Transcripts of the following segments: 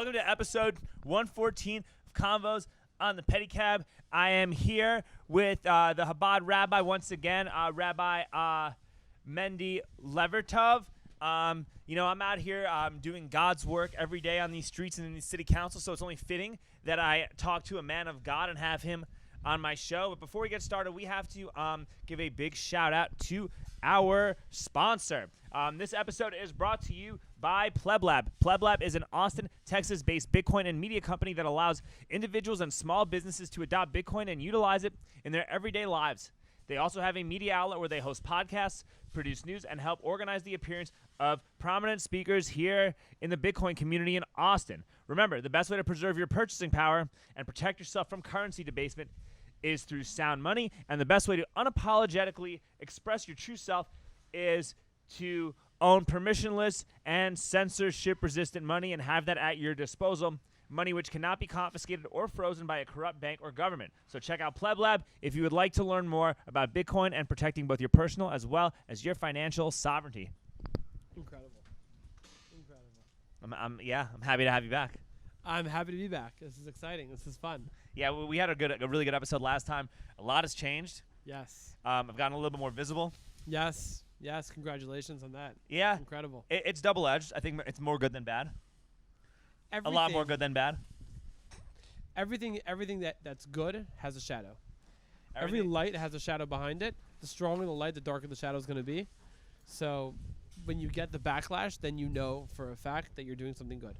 Welcome to episode 114 of Convos on the Pedicab. I am here with the Chabad Rabbi once again, Rabbi Mendy Levertov. I'm out here doing God's work every day on these streets and in the city council, so it's only fitting that I talk to a man of God and have him on my show. But before we get started, we have to give a big shout out to our sponsor. This episode is brought to you by PlebLab. PlebLab is an Austin, Texas-based Bitcoin and media company that allows individuals and small businesses to adopt Bitcoin and utilize it in their everyday lives. They also have a media outlet where they host podcasts, produce news, and help organize the appearance of prominent speakers here in the Bitcoin community in Austin. Remember, the best way to preserve your purchasing power and protect yourself from currency debasement is through sound money, and the best way to unapologetically express your true self is to own permissionless and censorship-resistant money and have that at your disposal. Money which cannot be confiscated or frozen by a corrupt bank or government. So check out PlebLab if you would like to learn more about Bitcoin and protecting both your personal as well as your financial sovereignty. Incredible. I'm happy to have you back. I'm happy to be back. This is exciting. This is fun. Yeah, we had a really good episode last time. A lot has changed. Yes. I've gotten a little bit more visible. Yes. Congratulations on that. Yeah. Incredible. It's double-edged. I think it's more good than bad. Everything, a lot more good than bad. Everything that's good has a shadow. Every light has a shadow behind it. The stronger the light, the darker the shadow is going to be. So when you get the backlash, then you know for a fact that you're doing something good.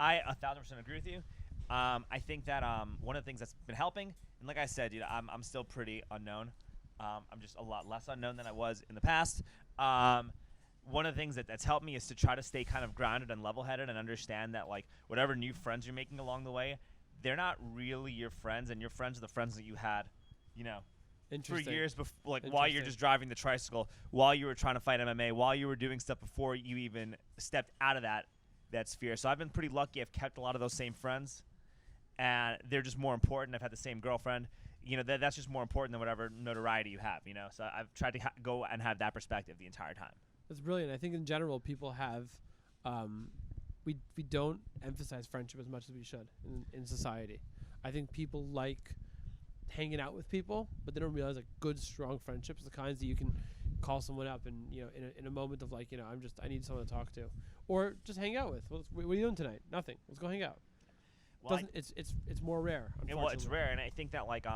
I 1,000% agree with you. I think that one of the things that's been helping, and like I said, I'm still pretty unknown. I'm just a lot less unknown than I was in the past. One of the things that's helped me is to try to stay kind of grounded and level-headed and understand that, like, whatever new friends you're making along the way, they're not really your friends, and your friends are the friends that you had, for years before, like while you're just driving the tricycle, while you were trying to fight MMA, while you were doing stuff before you even stepped out of that sphere. So I've been pretty lucky. I've kept a lot of those same friends, and they're just more important. I've had the same girlfriend. That's just more important than whatever notoriety you have, So I've tried to go and have that perspective the entire time. That's brilliant. I think in general, people have, we don't emphasize friendship as much as we should in society. I think people like hanging out with people, but they don't realize like good, strong friendships, the kinds that you can call someone up and in a moment of like I need someone to talk to, or just hang out with. What are you doing tonight? Nothing. Let's go hang out. Well, it's more rare. Well, it's rare, and I think that like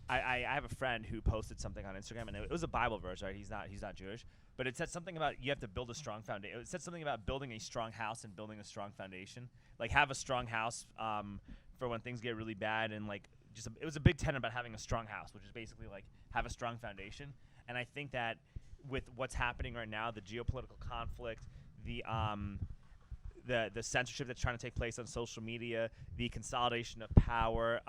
I have a friend who posted something on Instagram, and it was a Bible verse, right? He's not Jewish. But it said something about you have to build a strong foundation. It said something about building a strong house and building a strong foundation. Like have a strong house for when things get really bad, and like it was a big tenet about having a strong house, which is basically like have a strong foundation. And I think that with what's happening right now, the geopolitical conflict, the censorship that's trying to take place on social media, the consolidation of power,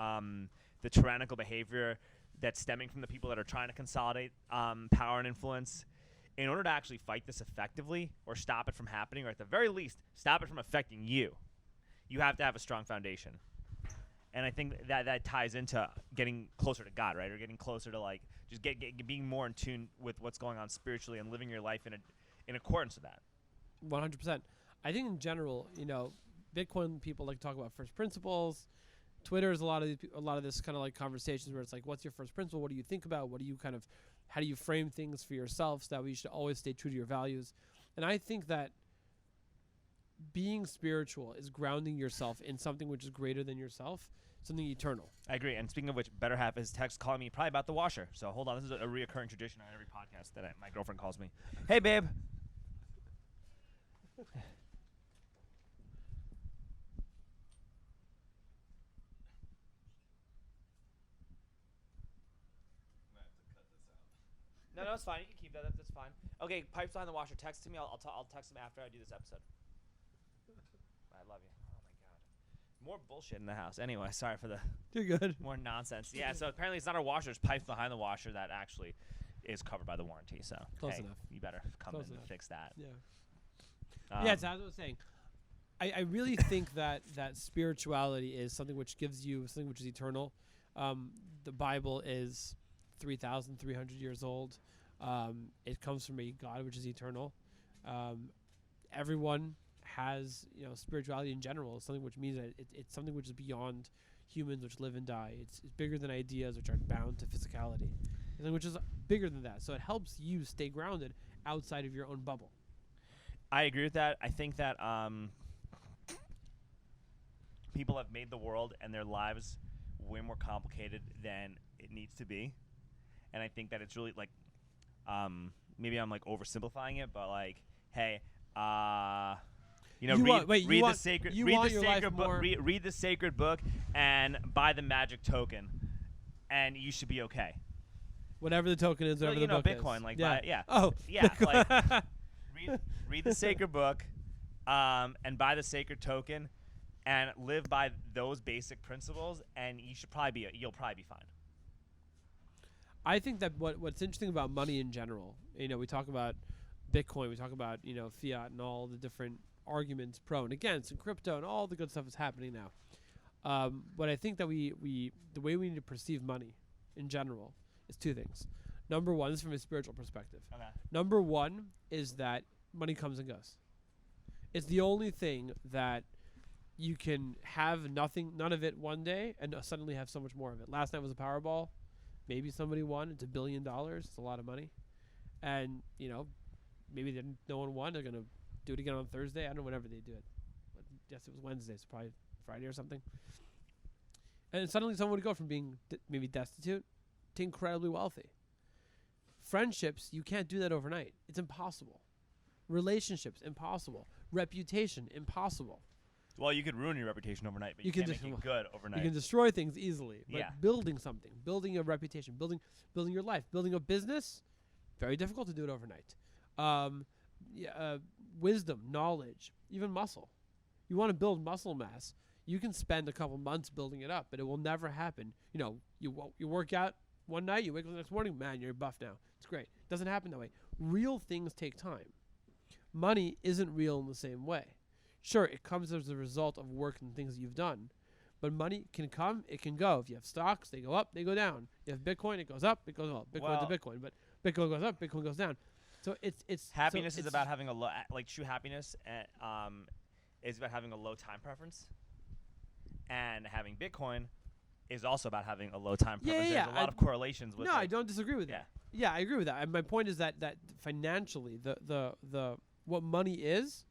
the tyrannical behavior that's stemming from the people that are trying to consolidate power and influence. In order to actually fight this effectively or stop it from happening, or at the very least stop it from affecting you, you have to have a strong foundation. And I think that ties into getting closer to God, right? Or getting closer to like just being more in tune with what's going on spiritually and living your life in accordance with that. 100%. I think in general, Bitcoin people like to talk about first principles. Twitter's a lot of this kind of like conversations where it's like, what's your first principle? What do you think about? How do you frame things for yourself so that you should always stay true to your values? And I think that being spiritual is grounding yourself in something which is greater than yourself, something eternal. I agree. And speaking of which, better half is text calling me probably about the washer. So hold on. This is a reoccurring tradition on every podcast that my girlfriend calls me. Hey, babe. No, it's fine. You can keep that. That's fine. Okay, pipes behind the washer. Text to me. I'll text him after I do this episode. I love you. Oh my god. More bullshit in the house. Anyway, sorry for the. You're good. More nonsense. Yeah. So apparently it's not our washer. It's pipes behind the washer that actually is covered by the warranty. So close enough. You better come in and fix that. Yeah. As I was saying, I really think that spirituality is something which gives you something which is eternal. The Bible is 3,300 years old. It comes from a God which is eternal. Everyone has, spirituality in general is something which means that it's something which is beyond humans, which live and die. It's bigger than ideas, which are bound to physicality. Something which is bigger than that. So it helps you stay grounded outside of your own bubble. I agree with that. I think that people have made the world and their lives way more complicated than it needs to be. And I think that it's really like, maybe I'm like oversimplifying it, but like, hey, read the sacred book and buy the magic token, and you should be okay. Whatever the token is, whatever the book Bitcoin, is. like, yeah. Like read the sacred book, and buy the sacred token, and live by those basic principles, and you'll probably be fine. I think that what's interesting about money in general, we talk about Bitcoin, we talk about, fiat and all the different arguments pro and against and crypto and all the good stuff that's happening now. But I think that the way we need to perceive money in general is two things. Number one, this is from a spiritual perspective. Okay. Number one is that money comes and goes. It's the only thing that you can have none of it one day and suddenly have so much more of it. Last night was a Powerball. Maybe somebody won. It's $1 billion. It's a lot of money. And, maybe no one won. They're going to do it again on Thursday. I don't know, whenever they do it. But yes, it was Wednesday, so probably Friday or something. And suddenly someone would go from being maybe destitute to incredibly wealthy. Friendships, you can't do that overnight. It's impossible. Relationships, impossible. Reputation, impossible. Well, you could ruin your reputation overnight, but you can't make it good overnight. You can destroy things easily. But yeah. Building something, building a reputation, building your life, building a business, very difficult to do it overnight. Wisdom, knowledge, even muscle. You want to build muscle mass, you can spend a couple months building it up, but it will never happen. You work out one night, you wake up the next morning, man, you're buff now. It's great. It doesn't happen that way. Real things take time. Money isn't real in the same way. Sure, it comes as a result of work and things that you've done. But money can come, it can go. If you have stocks, they go up, they go down. You have Bitcoin, it goes up, it goes up. Bitcoin's a Bitcoin, but Bitcoin goes up, Bitcoin goes down. So it's happiness is about having a low, like true happiness, is about having a low time preference, and having Bitcoin is also about having a low time preference. Yeah. There's a lot of correlations with it. No, I don't disagree with that. Yeah, I agree with that. And my point is that financially, the what money is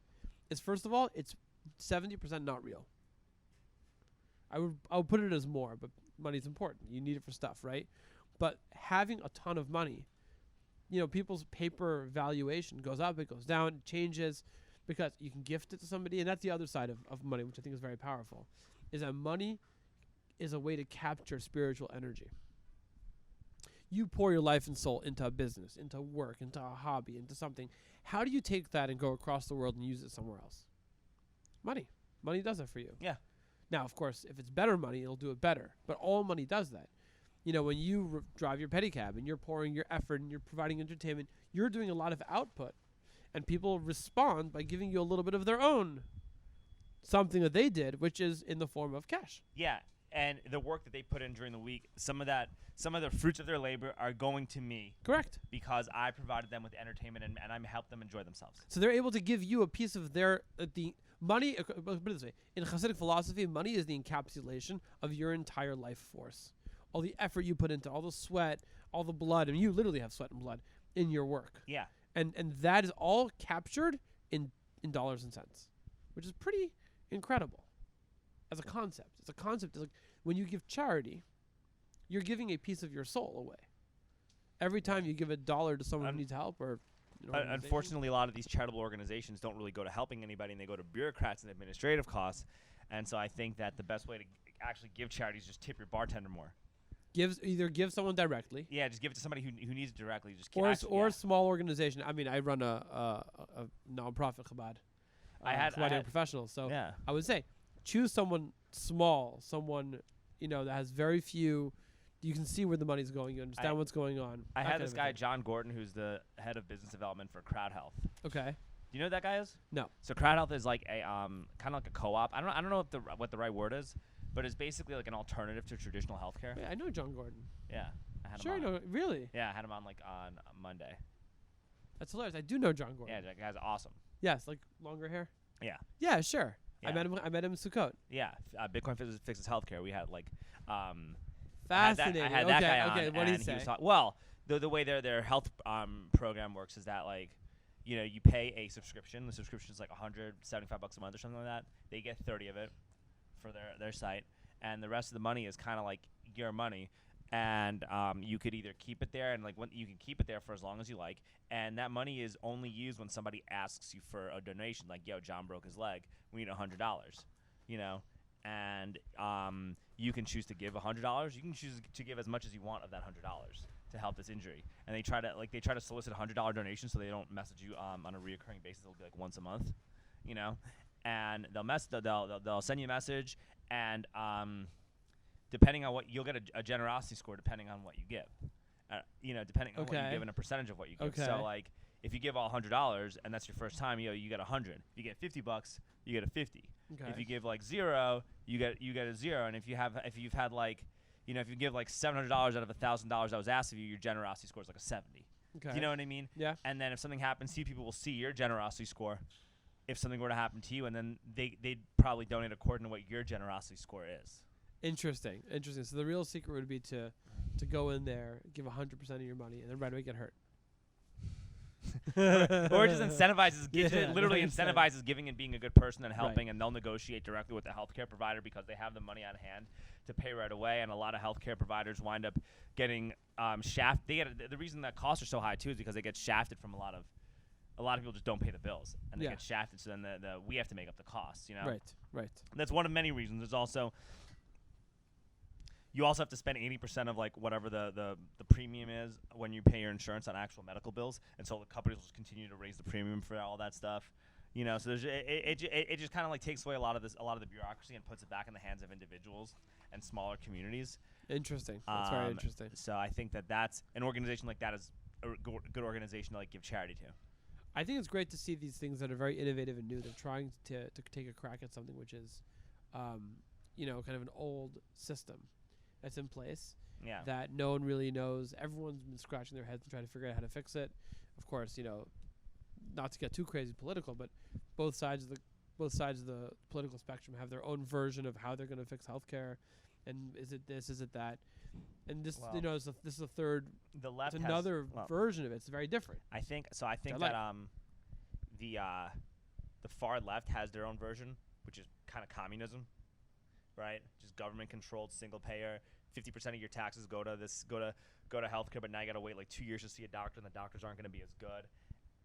first of all, it's 70% not real. I would put it as more, but money's important. You need it for stuff, right? But having a ton of money, people's paper valuation goes up, it goes down, it changes, because you can gift it to somebody, and that's the other side of money, which I think is very powerful, is that money is a way to capture spiritual energy. You pour your life and soul into a business, into work, into a hobby, into something. How do you take that and go across the world and use it somewhere else? Money. Money does it for you. Yeah. Now, of course, if it's better money, it'll do it better. But all money does that. When you drive your pedicab and you're pouring your effort and you're providing entertainment, you're doing a lot of output. And people respond by giving you a little bit of their own something that they did, which is in the form of cash. Yeah. And the work that they put in during the week, some of the fruits of their labor are going to me. Correct. Because I provided them with entertainment and I helped them enjoy themselves. So they're able to give you a piece of their the money. Put it this way: in Hasidic philosophy, money is the encapsulation of your entire life force. All the effort you put into, all the sweat, all the blood, and you literally have sweat and blood in your work. Yeah. And that is all captured in dollars and cents, which is pretty incredible as a concept. It's a concept. It's like when you give charity, you're giving a piece of your soul away. Every time you give $1 to someone who needs help, or unfortunately, a lot of these charitable organizations don't really go to helping anybody, and they go to bureaucrats and administrative costs. And so I think that the best way to actually give charity is just tip your bartender more. Either give someone directly. Yeah, just give it to somebody who needs it directly. Just or a small organization. I mean, I run a nonprofit Chabad. I had professionals. So yeah. I would say choose someone small, someone that has very few. You can see where the money's going. You understand what's going on. I had this guy, John Gordon, who's the head of business development for Crowd Health. Okay. Do you know who that guy is? No. So Crowd Health is like a kind of like a co-op. I don't know what the right word is, but it's basically like an alternative to traditional healthcare. Yeah, I know John Gordon. Yeah, I had him on. Sure, really? Yeah, I had him on like on Monday. That's hilarious. I do know John Gordon. Yeah, that guy's awesome. Yes, like longer hair. Yeah. Yeah, sure. Yeah. I met him in Sukkot. Yeah. Bitcoin fixes healthcare. We had like, Fascinating. I had that guy on, okay. What did and he say? was well, the way their health program works is that like, you know, you pay a subscription. The subscription is like $175 a month or something like that. They get 30 of it for their site, and the rest of the money is kind of like your money. And you could either keep it there, and like you can keep it there for as long as you like, and that money is only used when somebody asks you for a donation. Like, yo, John broke his leg, we need $100, you know, and you can choose to give $100. You can choose to give as much as you want of that $100 to help this injury. And they try to solicit $100 donations so they don't message you on a reoccurring basis. It'll be like once a month, you know, and they'll send you a message, and depending on what you'll get a generosity score depending on what you give, you know, depending on what you give and a percentage of what you give. Okay. So like if you give all $100 and that's your first time, you know, you get 100. If you get $50, you get a 50. Okay. If you give like 0, you get a 0. And if you've had like, you know, if you give like $700 out of $1,000 that was asked of you, your generosity score is like a 70. Okay. Do you know what I mean? Yeah. And then if something happens to you, people will see your generosity score. If something were to happen to you, and then they'd probably donate according to what your generosity score is. Interesting. So the real secret would be to go in there, give 100% of your money, and then right away get hurt. or just incentivizes, literally incentivizes giving and being a good person and helping, and they'll negotiate directly with the healthcare provider because they have the money on hand to pay right away. And a lot of healthcare providers wind up getting shafted. The reason that costs are so high too is because they get shafted from a lot of people just don't pay the bills and they get shafted. So then we have to make up the costs. You know, right. That's one of many reasons. There's also. You also have to spend 80% of like whatever the premium is when you pay your insurance on actual medical bills, and so the companies will just continue to raise the premium for all that stuff, you know. So it just kind of like takes away a lot of the bureaucracy and puts it back in the hands of individuals and smaller communities. Interesting. That's very interesting. So I think that's an organization like that is a good organization to like give charity to. I think it's great to see these things that are very innovative and new. They're trying to take a crack at something which is, you know, kind of an old system that's in place that no one really knows. Everyone's been scratching their heads and trying to figure out how to fix it. Of course, you know, not to get too crazy political, but both sides of the political spectrum have their own version of how they're going to fix healthcare. And is it this? Is it that? And this, you know, this is the third. The left it's another version of it. It's very different. I think so. I think that the far left has their own version, which is kind of communism. Right, just government controlled, single payer. 50% of your taxes go to healthcare, but now you got to wait like 2 years to see a doctor, and the doctors aren't going to be as good.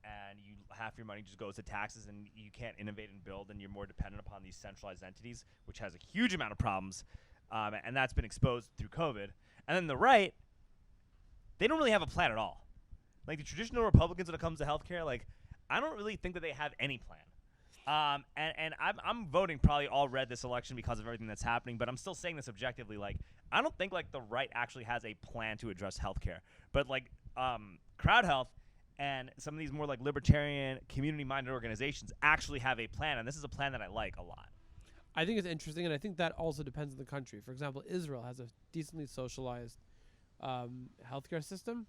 And half your money just goes to taxes, and you can't innovate and build, and you're more dependent upon these centralized entities, which has a huge amount of problems, and that's been exposed through COVID. And then the right, they don't really have a plan at all. Like the traditional Republicans when it comes to healthcare, like I don't really think that they have any plan. And I'm voting probably all red this election because of everything that's happening, but I'm still saying this objectively. Like, I don't think like the right actually has a plan to address healthcare, but like Crowd Health and some of these more like libertarian, community-minded organizations actually have a plan, and this is a plan that I like a lot. I think it's interesting, and I think that also depends on the country. For example, Israel has a decently socialized healthcare system,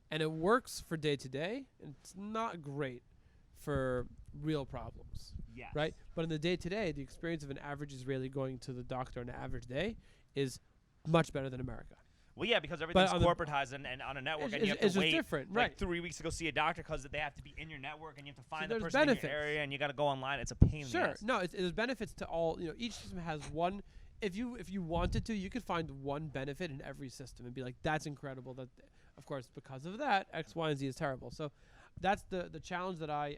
and it works for day to day, and it's not great for real problems. Yes. Right? But in the day-to-day, the experience of an average Israeli going to the doctor on an average day is much better than America. Well, yeah, because everything's corporatized and on a network, and you have to wait different, like 3 weeks to go see a doctor because they have to be in your network, and you have to find the person in your area, and you got to go online. It's a pain in the ass. No, there's benefits to all. You know, each system has one. If you wanted to, you could find one benefit in every system and be like, that's incredible. That, of course, because of that, X, Y, and Z is terrible. So that's the challenge that I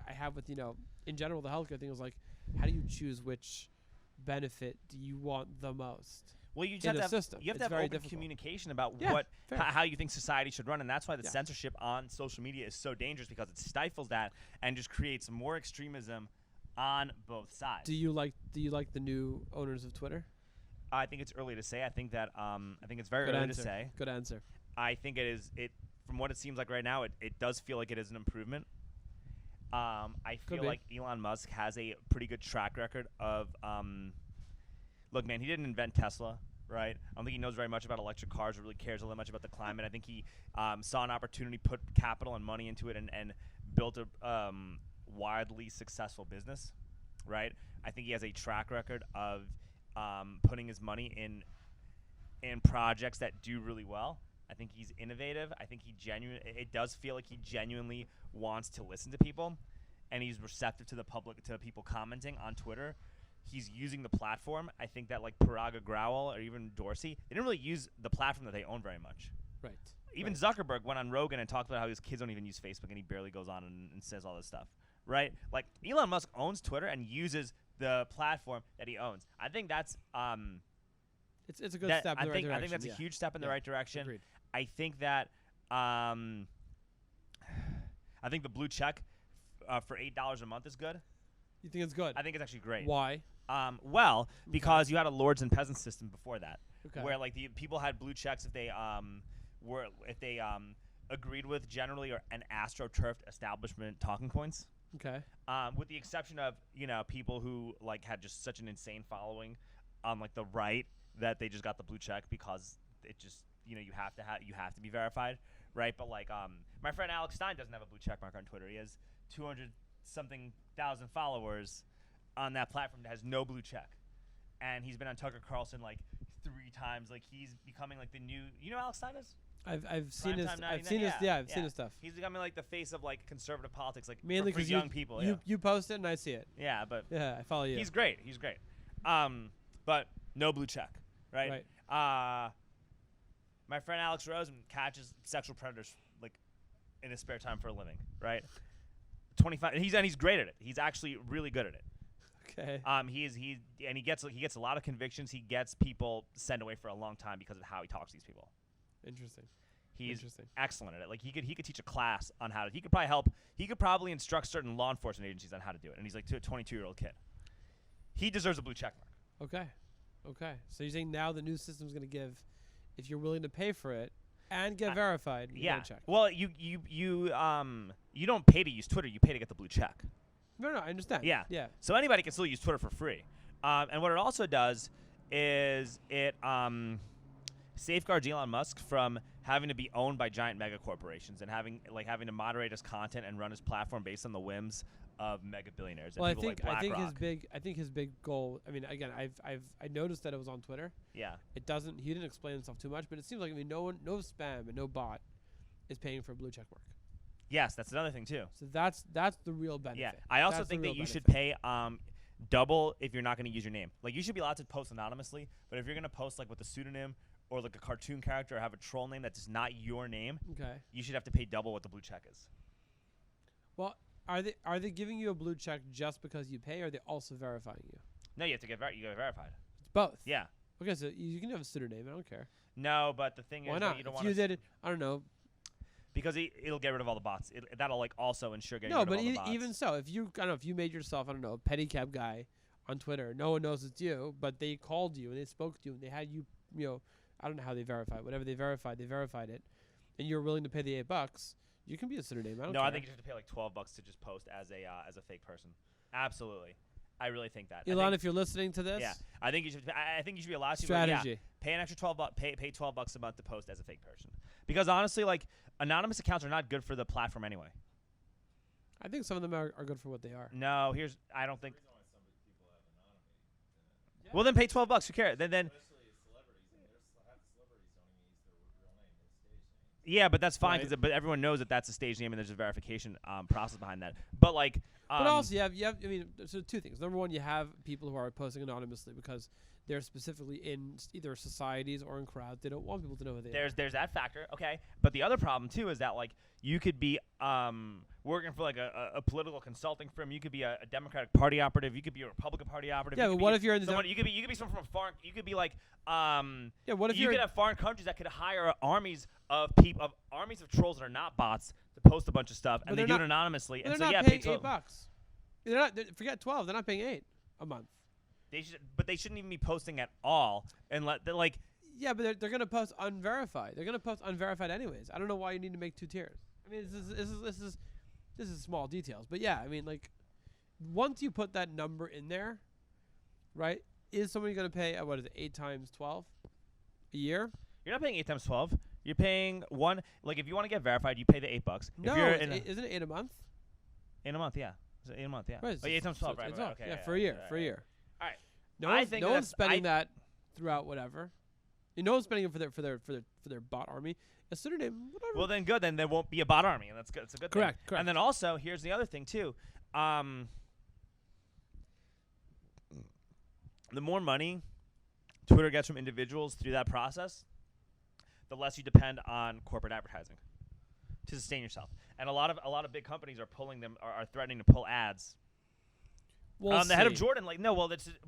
have with, you know, in general, the healthcare thing is like, how do you choose which benefit do you want the most? Well, you just have to have open communication about how you think society should run, and that's why the censorship on social media is so dangerous, because it stifles that and just creates more extremism on both sides. Do you like the new owners of Twitter? I think it's early to say. I think it's very early to say. Good answer. I think it is. From what it seems like right now, it does feel like it is an improvement. I feel like Elon Musk has a pretty good track record of look, man, he didn't invent Tesla, right? I don't think he knows very much about electric cars or really cares all that much about the climate. I think he saw an opportunity, put capital and money into it, and built wildly successful business, right? I think he has a track record of putting his money in projects that do really well. I think he's innovative. I think it does feel like he genuinely wants to listen to people, and he's receptive to the public, to people commenting on Twitter. He's using the platform. I think that like Paraga Growell or even Dorsey, they didn't really use the platform that they own very much. Right. Even Zuckerberg went on Rogan and talked about how his kids don't even use Facebook, and he barely goes on and says all this stuff, right? Like Elon Musk owns Twitter and uses the platform that he owns. I think that's it's a good step in the right direction. I think that's a huge step in the right direction. Agreed. I think that I think the blue check for $8 a month is good. You think it's good? I think it's actually great. Why? Well, because you had a lords and peasants system before that, where like the people had blue checks if they agreed with generally or an astroturfed establishment talking points. Okay. With the exception of people who like had just such an insane following on like the right that they just got the blue check because it just you have to be verified, right? But like my friend Alex Stein doesn't have a blue check mark on Twitter. He has 200-something thousand followers on that platform that has no blue check, and he's been on Tucker Carlson like 3 times. Like he's becoming like the new. You know who Alex Stein is? I've seen his stuff. He's becoming like the face of like conservative politics, like mainly for young people. You post it and I see it. Yeah, but I follow you. He's great. But no blue check, right? My friend Alex Rosen catches sexual predators like in his spare time for a living, right? 25. He's great at it. He's actually really good at it. Okay. He gets a lot of convictions. He gets people sent away for a long time because of how he talks to these people. Interesting. He's excellent at it. Like he could teach a class on how to. He could probably instruct certain law enforcement agencies on how to do it. And he's like a 22-year-old kid. He deserves a blue check mark. Okay. So you're saying now the new system's going to give, if you're willing to pay for it and get verified, you get a check. Well, you don't pay to use Twitter. You pay to get the blue check. No, I understand. Yeah. Yeah. So anybody can still use Twitter for free. And what it also does is it safeguards Elon Musk from having to be owned by giant mega corporations and having to moderate his content and run his platform based on the whims of mega billionaires. Well, and I think his big goal. I mean, again, I noticed that it was on Twitter. Yeah. He didn't explain himself too much, but it seems like no spam and no bot is paying for a blue check mark. Yes, that's another thing too. So that's the real benefit. Yeah, I also think that you should pay double if you're not going to use your name. Like you should be allowed to post anonymously, but if you're going to post like with a pseudonym or like a cartoon character or have a troll name that's not your name, you should have to pay double what the blue check is. Well, are they giving you a blue check just because you pay, or are they also verifying you? No, you have to get verified. It's both. Yeah. Okay, so you can have a pseudonym. I don't care. No, but the thing Why is, not? you don't if want you did it, I don't know. Because it'll get rid of all the bots. That'll like also ensure getting rid of all the bots. Even so, if you made yourself, I don't know, a pedicab guy on Twitter, no one knows it's you, but they called you and they spoke to you and they had you, I don't know how they verified. Whatever they verified it, and you're willing to pay the $8. You can be a pseudonym. I don't care. I think you have to pay like $12 to just post as a fake person. Absolutely. I really think that. Elon, if you're listening to this, I think you should. I think you should be allowed to. Strategy. Pay an extra $12. Pay $12 a month to post as a fake person. Because honestly, like anonymous accounts are not good for the platform anyway. I think some of them are good for what they are. No, I don't think. Well, then pay $12. Who cares? Then. Yeah, but that's fine but everyone knows that that's a stage name and there's a verification process behind that. But like, but also you have. I mean, so 2 things. Number one, you have people who are posting anonymously because they're specifically in either societies or in crowds. They don't want people to know who they are. There's that factor, okay. But the other problem too is that like you could be working for like a political consulting firm. You could be a Democratic Party operative. You could be a Republican Party operative. Yeah, but what if you're in the you could be someone from a foreign. You could be like what if you could have foreign countries that could hire armies of trolls that are not bots to post a bunch of stuff and they do it anonymously. And they're so not paying $8. They're not. Forget 12. They're not paying $8 a month. They shouldn't even be posting at all, and like. Yeah, but they're gonna post unverified. They're gonna post unverified anyways. I don't know why you need to make 2 tiers. I mean, this is small details, but yeah, I mean, like, once you put that number in there, right? Is somebody gonna pay 8 times 12 a year? You're not paying 8 times 12. You're paying one. Like, if you want to get verified, you pay the $8. No, isn't it 8 a month? In a month, yeah. Is it 8 a month? Yeah. Right, Oh, yeah, 8 times 12. so Right. it's Right. all- Okay. yeah, for a year. right, For a right. year. All right. No I one's, think no one's that's- spending that throughout whatever. No one's spending it for their bot army. A pseudonym, whatever. Well, then good. Then there won't be a bot army, and that's good. It's a good thing. Correct. And then also, here's the other thing too. The more money Twitter gets from individuals through that process, the less you depend on corporate advertising to sustain yourself. And a lot of big companies are pulling them, are threatening to pull ads. The head of Jordan,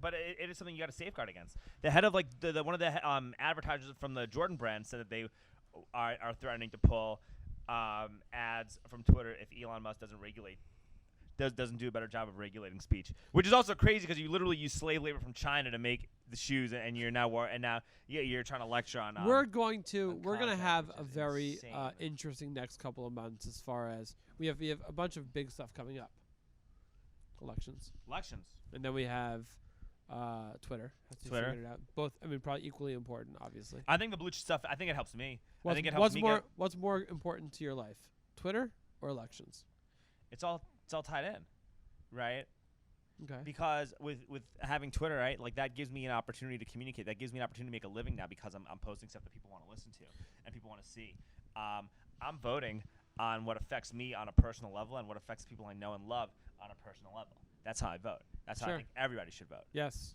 but it is something you got to safeguard against. The head of the one of the advertisers from the Jordan brand said that they are threatening to pull ads from Twitter if Elon Musk doesn't do a better job of regulating speech, which is also crazy because you literally use slave labor from China to make the shoes, and you're now you're trying to lecture on. We're going to content, have which a is very insane. interesting next couple of months as far as we have a bunch of big stuff coming up. Elections, and then we have Twitter. Has to Twitter. figure it out. Both, I mean, probably equally important, obviously. I think the blue stuff. I think it helps me. I think it helps What's me. What's more important to your life, Twitter or elections? It's all tied in, right? Okay. Because with having Twitter, right, like that gives me an opportunity to communicate. That gives me an opportunity to make a living now because I'm posting stuff that people want to listen to and people want to see. I'm voting on what affects me on a personal level and what affects people I know and love on a personal level. That's how I vote. That's how I think everybody should vote. Yes.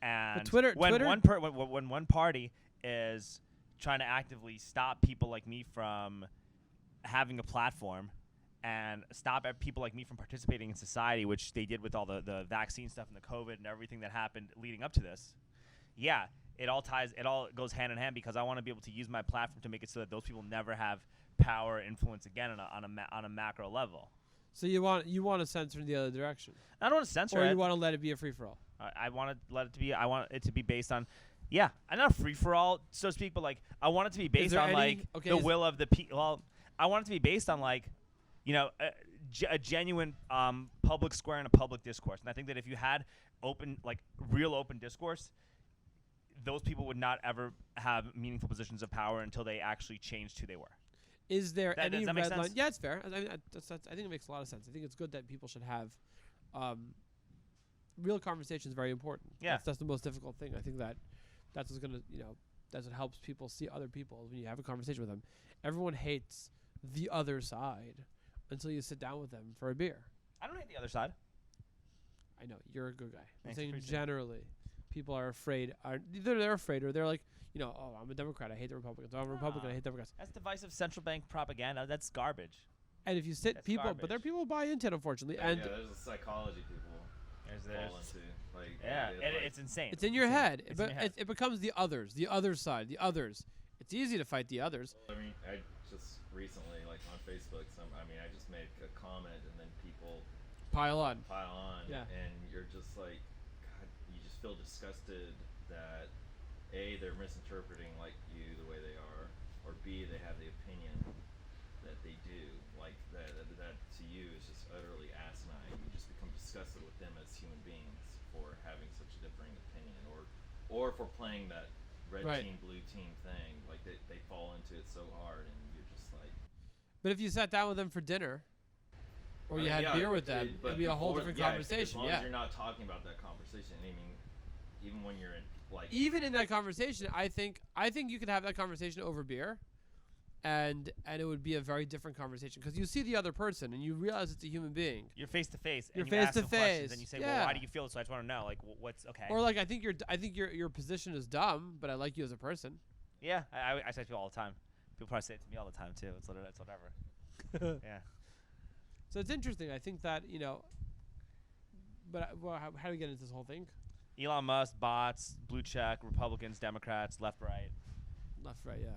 And but Twitter, when one party is trying to actively stop people like me from having a platform and stop people like me from participating in society, which they did with all the vaccine stuff and the COVID and everything that happened leading up to this. Yeah, it all goes hand in hand because I want to be able to use my platform to make it so that those people never have power or influence again on a macro level. So you want to censor in the other direction? I don't want to censor or it. you want to let it be a free for all? I want to let it to be. I want it to be based on, yeah, and not free for all, so to speak, but like I want it to be based on the will of the people. Well, I want it to be based on a genuine public square and a public discourse. And I think that if you had real open discourse, those people would not ever have meaningful positions of power until they actually changed who they were. Is there any does that make red line? sense? Yeah, it's fair. I mean, I think it makes a lot of sense. I think it's good that people should have real conversation is very important. Yeah. That's the most difficult thing. I think that's what's going to, that's what helps people see other people when you have a conversation with them. Everyone hates the other side until you sit down with them for a beer. I don't hate the other side. I know. You're a good guy. I'm Thanks, saying appreciate it. Generally, people are afraid. Either they're afraid or they're like, oh, I'm a Democrat. I hate the Republicans. Oh, I'm a Republican. I hate Democrats. That's divisive central bank propaganda. That's garbage. And if you sit That's people, garbage. but there are people who buy into it, unfortunately. Yeah, And there's a psychology people fall into. It's insane. it's in your head. It's in But your head. it becomes the others, the other side, the others. It's easy to fight the others. I mean, I just recently, on Facebook, I just made a comment and then people Pile on. pile on. Yeah. And you're just like, God, you just feel disgusted that A, they're misinterpreting you the way they are, or B, they have the opinion that they do. Like that to you is just utterly asinine. You just become disgusted with them as human beings for having such a differing opinion, or for playing that red Right. team, blue team thing. Like they fall into it so hard, and you're just like. But if you sat down with them for dinner, or you had beer with them, but it'd be a whole before- different yeah, conversation. As long Yeah. as you're not talking about that conversation. I mean, even when you're in Even in that conversation, I think you could have that conversation over beer, and it would be a very different conversation because you see the other person and you realize it's a human being. You're face to face. You're and you ask them face-to-face, questions and you say, yeah. "Well, why do you feel this way? I just want to know. Like, what's okay?" Or I think your position is dumb, but I like you as a person. Yeah, I say to people all the time. People probably say it to me all the time too. It's whatever. Yeah. So it's interesting. I think that But how do we get into this whole thing? Elon Musk, bots, blue check, Republicans, Democrats, left, right. Left, right, yeah.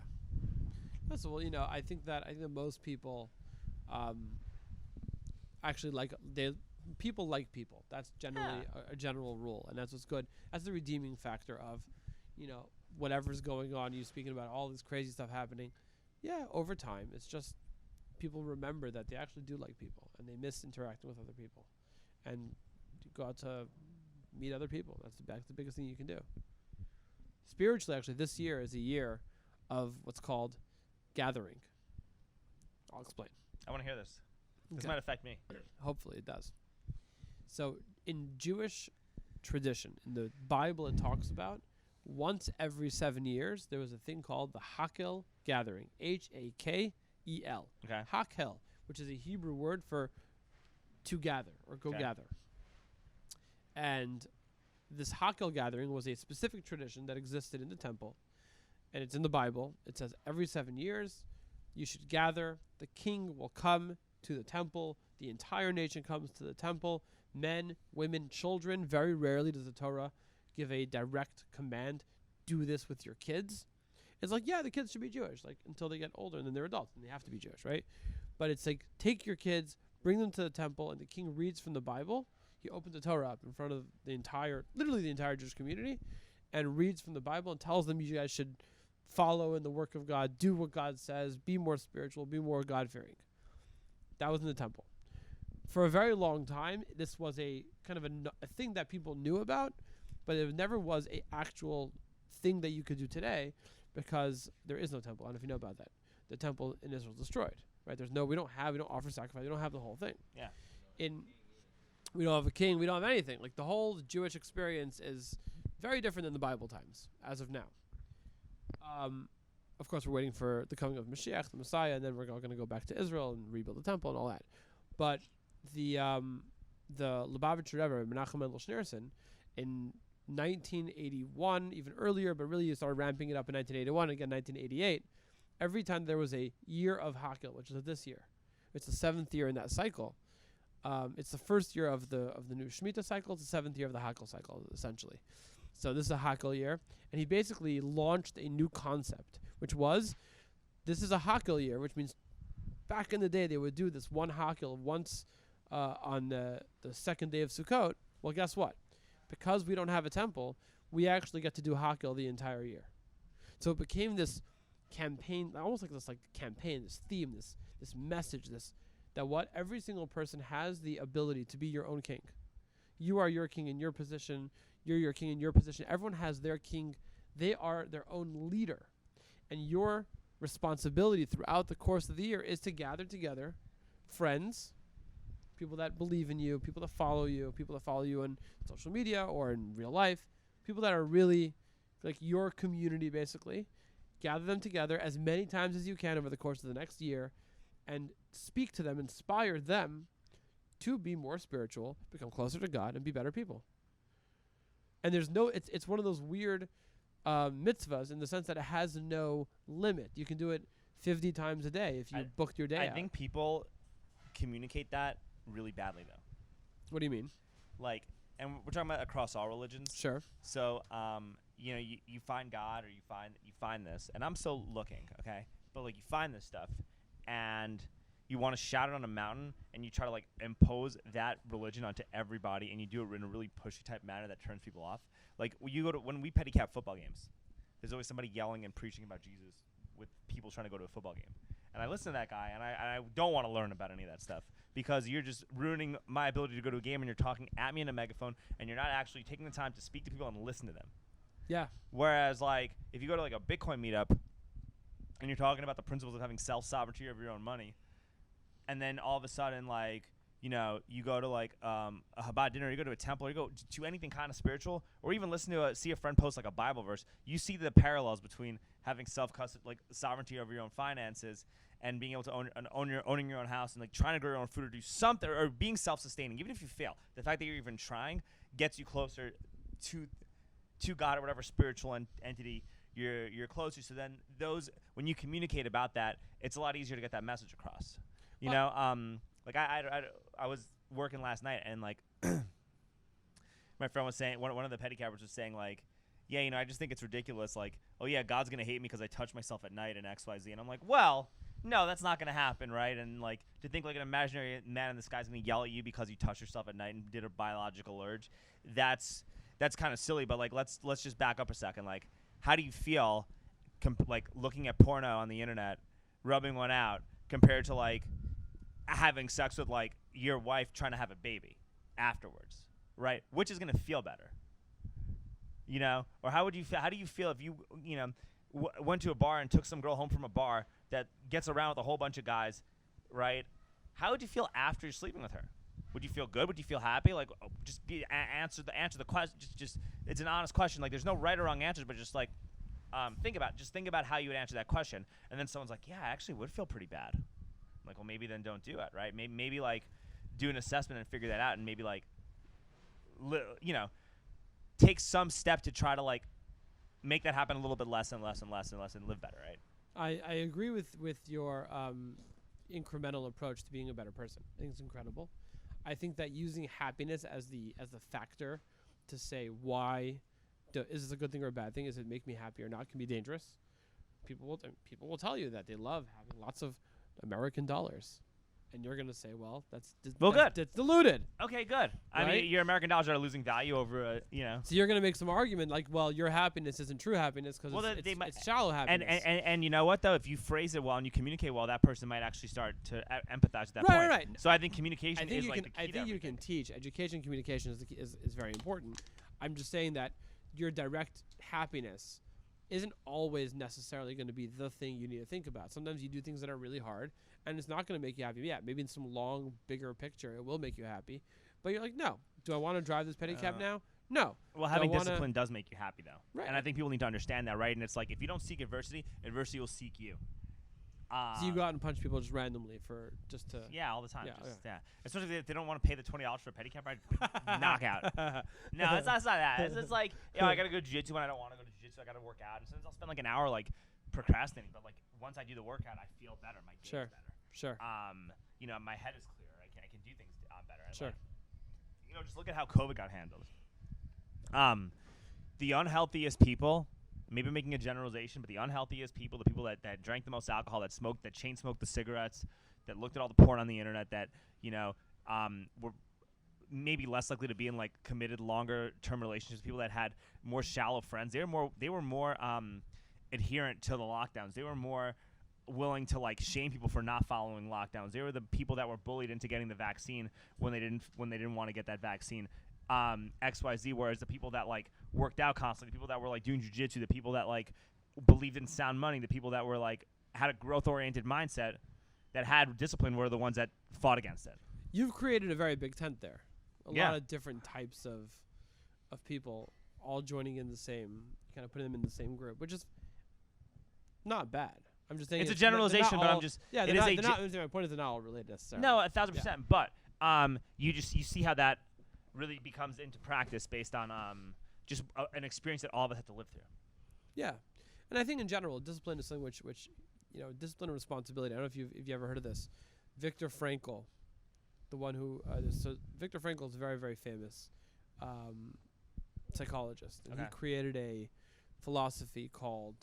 That's well, I think that most people, actually people like people. That's generally a general rule, and that's what's good. That's the redeeming factor of, whatever's going on. You speaking about all this crazy stuff happening. Yeah, over time, it's just people remember that they actually do like people, and they miss interacting with other people, and go out to meet other people. That's the biggest thing you can do. Spiritually, actually, this year is a year of what's called gathering. I'll explain. I want to hear this. This Okay. might affect me. Hopefully it does. So in Jewish tradition, in the Bible, it talks about once every 7 years, there was a thing called the Hakel gathering. Hakel. Okay. Hakel, which is a Hebrew word for to gather or go Okay. gather. And this Hakel gathering was a specific tradition that existed in the temple. And it's in the Bible. It says every 7 years you should gather. The king will come to the temple. The entire nation comes to the temple. Men, women, children. Very rarely does the Torah give a direct command, do this with your kids. It's like, yeah, the kids should be Jewish, like until they get older and then they're adults and they have to be Jewish, right? But it's like, take your kids, bring them to the temple, and the king reads from the Bible. He opens the Torah up in front of literally the entire Jewish community, and reads from the Bible and tells them you guys should follow in the work of God, do what God says, be more spiritual, be more God-fearing. That was in the temple. For a very long time, this was a kind of a thing that people knew about, but it never was a actual thing that you could do today because there is no temple. I don't know if you know about that. The temple in Israel is destroyed, right? We don't offer sacrifice. We don't have the whole thing. Yeah. We don't have a king. We don't have anything. Like the whole Jewish experience is very different than the Bible times as of now. Of course, we're waiting for the coming of Mashiach, the Messiah, and then we're going to go back to Israel and rebuild the temple and all that. But the Lubavitcher Rebbe, Menachem Mendel Schneerson, in 1981, even earlier, but really you started ramping it up in 1981, again 1988, every time there was a year of Hakel, which is this year, it's the 7th year in that cycle. It's the first year of the new Shemitah cycle. It's the 7th year of the Hakel cycle, essentially. So this is a Hakel year, and he basically launched a new concept, which was, this is a Hakel year, which means back in the day they would do this one Hakel once on the second day of Sukkot. Well, guess what? Because we don't have a temple, we actually get to do Hakel the entire year. So it became this campaign, almost like this campaign, this theme, this message, that every single person has the ability to be your own king. You are your king in your position. You're your king in your position. Everyone has their king. They are their own leader. And your responsibility throughout the course of the year is to gather together friends, people that believe in you, people that follow you on social media or in real life, people that are really like your community, basically. Gather them together as many times as you can over the course of the next year and speak to them, inspire them to be more spiritual, become closer to God, and be better people. And it's one of those weird mitzvahs in the sense that it has no limit. You can do it 50 times a day if you booked your day I out. think people communicate that really badly, though. What do you mean? Like, and we're talking about across all religions. Sure. So, you find God, or you find this, and I'm still looking, okay? But like, you find this stuff, and you want to shout it on a mountain, and you try to like impose that religion onto everybody, and you do it in a really pushy type manner that turns people off. Like when we pedicab football games, there's always somebody yelling and preaching about Jesus with people trying to go to a football game. And I listen to that guy, and I don't want to learn about any of that stuff because you're just ruining my ability to go to a game, and you're talking at me in a megaphone, and you're not actually taking the time to speak to people and listen to them. Yeah. Whereas, like, if you go to like a Bitcoin meetup, and you're talking about the principles of having self-sovereignty over your own money, and then all of a sudden, like, you go to like a Chabad dinner, you go to a temple, or you go to anything kind of spiritual, or even see a friend post like a Bible verse, you see the parallels between having sovereignty over your own finances and being able to owning your own house and like trying to grow your own food or do something or being self-sustaining. Even if you fail, the fact that you're even trying gets you closer to God or whatever spiritual entity you're close to. So then when you communicate about that, it's a lot easier to get that message across. Like I was working last night, and like my friend was saying, one of the pedicabbers was saying, like, yeah, I just think it's ridiculous. Like, oh yeah, God's gonna hate me because I touch myself at night and XYZ. And I'm like, well, no, that's not gonna happen, right? And like to think like an imaginary man in the sky is gonna yell at you because you touched yourself at night and did a biological urge, that's kind of silly. But like let's just back up a second. Like, how do you feel like looking at porno on the internet, rubbing one out, compared to like having sex with like your wife trying to have a baby afterwards, right? Which is gonna feel better, Or how would you feel? How do you feel if you went to a bar and took some girl home from a bar that gets around with a whole bunch of guys, right? how would you feel after you're sleeping with her? Would you feel good? Would you feel happy? Like, just answer the question. Just it's an honest question. Like, there's no right or wrong answers, but just like think about how you would answer that question. And then someone's like, yeah, I actually would feel pretty bad. I'm like, well, maybe then don't do it, right? Maybe like do an assessment and figure that out, and maybe like take some step to try to like make that happen a little bit less and less and less and less and live better, right? I agree with your incremental approach to being a better person. I think it's incredible. I think that using happiness as the factor to say why is this a good thing or a bad thing? Does it make me happy or not? Can be dangerous. People will tell you that they love having lots of American dollars, and you're gonna say, well, that's diluted. Okay, good. I Right? mean, your American dollars are losing value over So you're gonna make some argument like, well, your happiness isn't true happiness because it's shallow happiness. And you know what though? If you phrase it well and you communicate well, that person might actually start to empathize at that Right, point. right. So I think communication is like the key I to think you everything. can teach. Education, communication is very important. I'm just saying that your direct happiness isn't always necessarily going to be the thing you need to think about. Sometimes you do things that are really hard, and it's not going to make you happy. Yeah, maybe in some long, bigger picture, it will make you happy. But you're like, no. Do I want to drive this pedicab now? No. Well, having discipline does make you happy, though. Right. And I think people need to understand that, right? And it's like, if you don't seek adversity, adversity will seek you. So you go out and punch people just randomly just to... Yeah, all the time. Yeah, Especially if they don't want to pay the $20 for a pedicab ride. Knockout. No, it's not that. It's like, I got to go to jiu-jitsu when I don't want to go to jiu-jitsu. I got to work out. And sometimes I'll spend like an hour like procrastinating. But like once I do the workout, I feel better. My day is better. Sure. My head is clearer. I can do things better. And Sure. Like, just look at how COVID got handled. The unhealthiest people, maybe making a generalization, but the unhealthiest people, the people that drank the most alcohol, that smoked, that chain smoked the cigarettes, that looked at all the porn on the internet, that were maybe less likely to be in like committed longer term relationships, people that had more shallow friends, they were more adherent to the lockdowns. They were more willing to like shame people for not following lockdowns. They were the people that were bullied into getting the vaccine when they didn't want to get that vaccine. XYZ, whereas the people that like worked out constantly, the people that were like doing jiu-jitsu, the people that like believed in sound money, the people that were like had a growth-oriented mindset, that had discipline, were the ones that fought against it. You've created a very big tent there. A Yeah. lot of different types of people all joining in the same, kind of putting them in the same group, which is not bad. I'm just saying It's a generalization, but I'm just yeah. it They're is not, my point is they're not all related necessarily. No, 1,000%. But you see how that really becomes into practice based on just an experience that all of us have to live through. Yeah, and I think in general, discipline is something which discipline and responsibility. I don't know if you ever heard of this. Viktor Frankl, the one who Viktor Frankl is a very, very famous psychologist, and he created a philosophy called,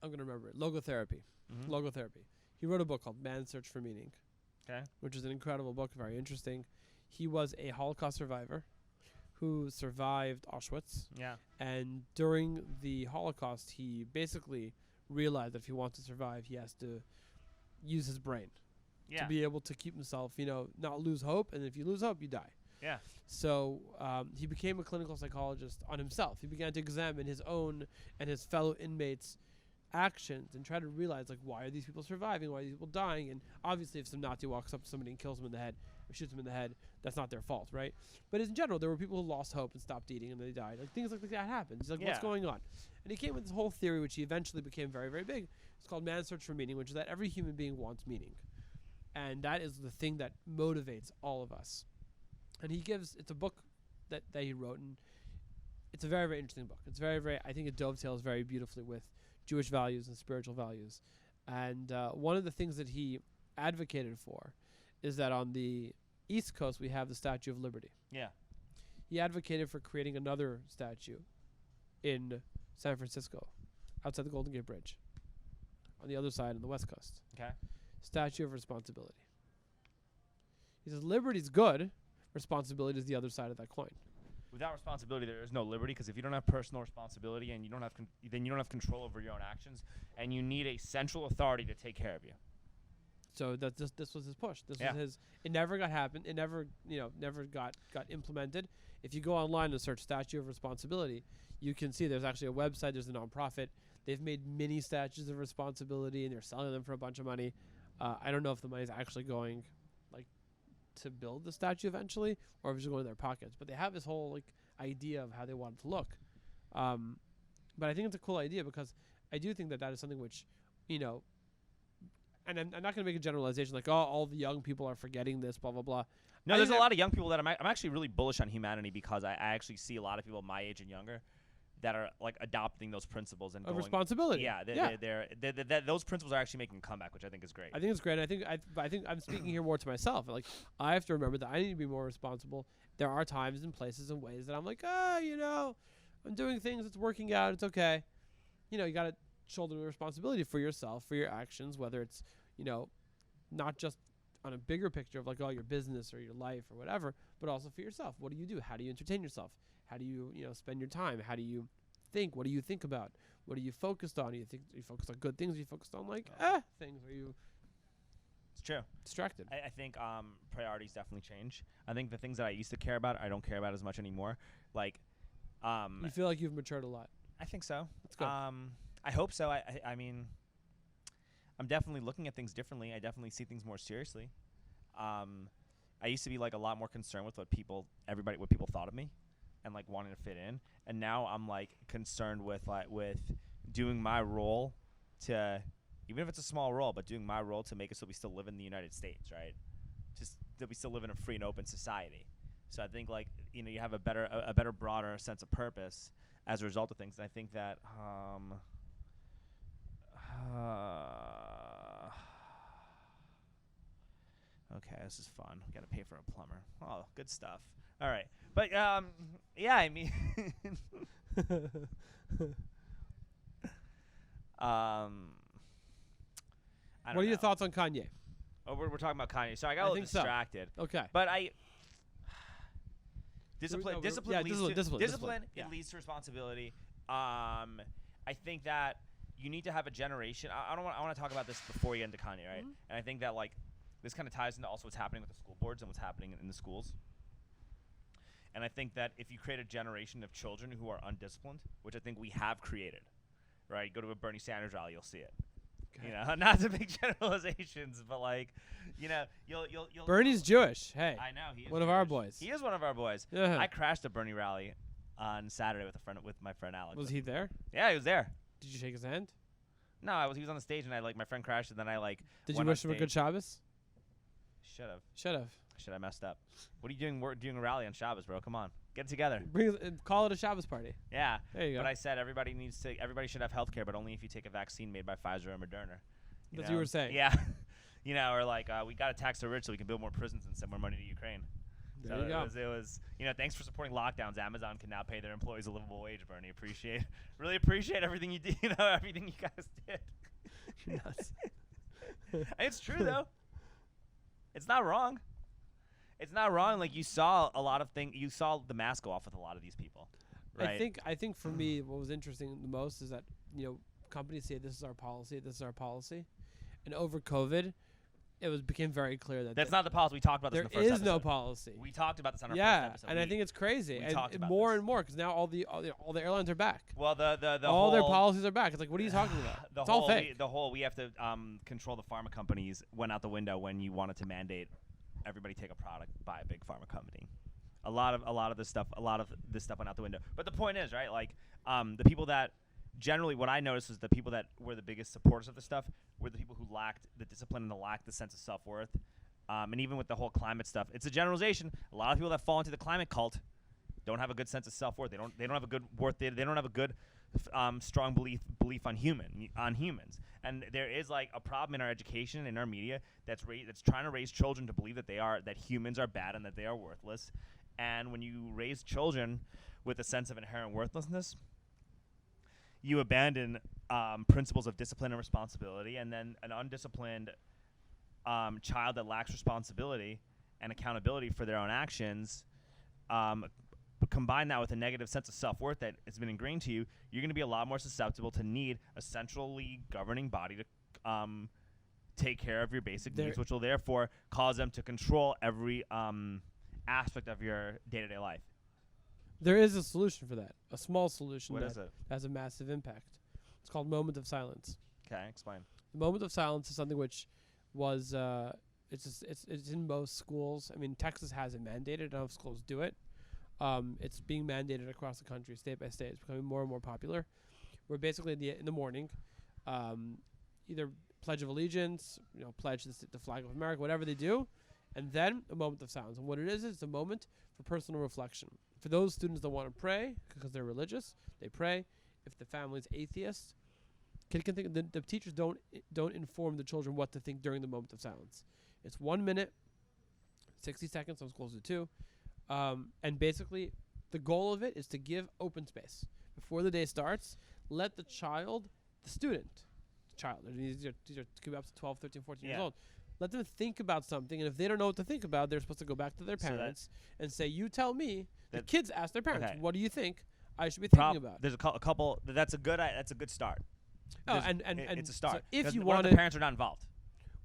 I'm gonna remember it, logotherapy. Mm-hmm. Logotherapy. He wrote a book called Man's Search for Meaning. Okay. Which is an incredible book, very interesting. He was a Holocaust survivor who survived Auschwitz. Yeah. And during the Holocaust, he basically realized that if he wants to survive, he has to use his brain to be able to keep himself, not lose hope. And if you lose hope, you die. Yeah. So he became a clinical psychologist on himself. He began to examine his own and his fellow inmates' actions and try to realize, like, why are these people surviving? Why are these people dying? And obviously, if some Nazi walks up to somebody and kills them in the head or shoots them in the head, that's not their fault, right? But in general, there were people who lost hope and stopped eating and they died. Like, things like that happen. He's like, what's going on? And he came with this whole theory, which he eventually became very, very big. It's called Man's Search for Meaning, which is that every human being wants meaning. And that is the thing that motivates all of us. And it's a book that he wrote, and it's a very, very interesting book. It's very, very, I think it dovetails very beautifully with Jewish values and spiritual values. And one of the things that he advocated for is that on the East Coast, we have the Statue of Liberty. Yeah. He advocated for creating another statue in San Francisco, outside the Golden Gate Bridge, on the other side on the West Coast. Okay. Statue of responsibility. He says liberty's good, responsibility is the other side of that coin. Without responsibility, there is no liberty, because if you don't have personal responsibility and you don't have then you don't have control over your own actions, and you need a central authority to take care of you. So this was his push. This was his. It never got happened. It never got implemented. If you go online and search Statue of Responsibility, you can see there's actually a website. There's a nonprofit. They've made mini statues of responsibility and they're selling them for a bunch of money. I don't know if the money is actually going like to build the statue eventually, or if it's just going in their pockets. But they have this whole like idea of how they want it to look. But I think it's a cool idea because I do think that that is something which, you know, and I'm not going to make a generalization like, oh, all the young people are forgetting this, blah, blah, blah. No, there's a lot of young people that I'm actually really bullish on humanity because I actually see a lot of people my age and younger that are like adopting those principles and Of responsibility. Yeah, those principles are actually making a comeback, which I think is great. I think it's great. I think I'm speaking here more to myself. Like, I have to remember that I need to be more responsible. There are times and places and ways that I'm like, you know, I'm doing things. It's working out. It's okay. You know, you got to shoulder the responsibility for yourself, for your actions, whether it's, you know, not just on a bigger picture of like, oh, your business or your life or whatever, but also for yourself. What do you do? How do you entertain yourself? How do you, you know, spend your time? How do you think? What do you think about? What are you focused on? Are you focused on good things? Are you focused on like things? Are you It's true. distracted? I think priorities definitely change. I think the things that I used to care about, I don't care about as much anymore. Like, You feel like you've matured a lot. I think so. That's good. I hope so. I mean, I'm definitely looking at things differently. I definitely see things more seriously. I used to be like a lot more concerned with what people thought of me, and like wanting to fit in. And now I'm like concerned with doing my role to, even if it's a small role, but doing my role to make it so we still live in the United States, right? Just that we still live in a free and open society. So I think like, you know, you have a better, broader sense of purpose as a result of things. And I think that okay, this is fun. We gotta pay for a plumber. Oh, good stuff. All right, but yeah, I mean, What are your thoughts on Kanye? Oh, we're talking about Kanye. So I got a little distracted. So. Okay. But discipline Discipline. it leads to responsibility. I think that you need to have a generation. I want to talk about this before we get into Kanye, right? Mm-hmm. And I think that like this kind of ties into also what's happening with the school boards and what's happening in the schools. And I think that if you create a generation of children who are undisciplined, which I think we have created, right? Go to a Bernie Sanders rally, you'll see it. Okay. You know, not to make generalizations, but like, you know, you'll Bernie's Jewish. Hey, I know he is one of Jewish. our boys. He is one of our boys. Yeah. I crashed a Bernie rally on Saturday with my friend Alex. Was he there? Yeah, he was there. Did you shake his hand? No, he was on the stage, and my friend crashed, and then I like. Did you wish him a good Shabbos? Should have messed up. What are you doing? We're doing a rally on Shabbos, bro. Come on, get it together. Call it a Shabbos party. Yeah, there you go. But I said everybody should have health care, but only if you take a vaccine made by Pfizer or Moderna. That's what you were saying. Yeah, you know, or like we got to tax the rich so we can build more prisons and send more money to Ukraine. There so you go. It was, you know, thanks for supporting lockdowns. Amazon can now pay their employees a livable wage, Bernie. Really appreciate everything you did. You know, everything you guys did. Nuts. It's true though. It's not wrong. It's not wrong. Like you saw a lot of things. You saw the mask go off with a lot of these people. Right? I think for me, what was interesting the most is that, you know, companies say this is our policy, and over COVID, it became very clear that that's not the policy. We talked about this in the first episode. There is no policy. We talked about this on our first episode. And I think it's crazy. We and talked about more this. and more because now all the airlines are back. Well, all their policies are back. It's like, what are you talking about? It's all fake. We have to control the pharma companies went out the window when you wanted to mandate everybody take a product by a big pharma company. A lot of this stuff went out the window. But the point is, right? Like the people that generally, what I noticed is the people that were the biggest supporters of this stuff were the people who lacked the discipline and lacked the sense of self-worth. And even with the whole climate stuff, it's a generalization. A lot of people that fall into the climate cult don't have a good sense of self-worth. They don't have a good worth. They don't have a good strong belief on humans. And there is like a problem in our education, in our media, that's trying to raise children to believe that humans are bad and that they are worthless. And when you raise children with a sense of inherent worthlessness, you abandon principles of discipline and responsibility, and then an undisciplined child that lacks responsibility and accountability for their own actions, combine that with a negative sense of self-worth that has been ingrained to you, you're going to be a lot more susceptible to need a centrally governing body to take care of your basic needs, which will therefore cause them to control every aspect of your day-to-day life. There is a solution for that, a small solution What is it? Has a massive impact. It's called moment of silence. Okay, explain. The moment of silence is something which was it's in most schools. I mean, Texas has it mandated. I don't know if schools do it. It's being mandated across the country, state by state. It's becoming more and more popular. Where basically in the morning, either Pledge of Allegiance, pledge the flag of America, whatever they do, and then a moment of silence. And what it is a moment for personal reflection. For those students that want to pray because they're religious, they pray. If the family's atheist, kid can think. The teachers don't inform the children what to think during the moment of silence. It's 1 minute, 60 seconds. Some schools do 2, and basically, the goal of it is to give open space before the day starts. Let the child, the student, these are could be up to 12, 13, 14 years old. Let them think about something, and if they don't know what to think about, they're supposed to go back to their parents and say, "You tell me." The kids ask their parents, "What do you think I should be thinking about?" There's a couple. That's a good start. And it's a start. So if you want, the parents are not involved.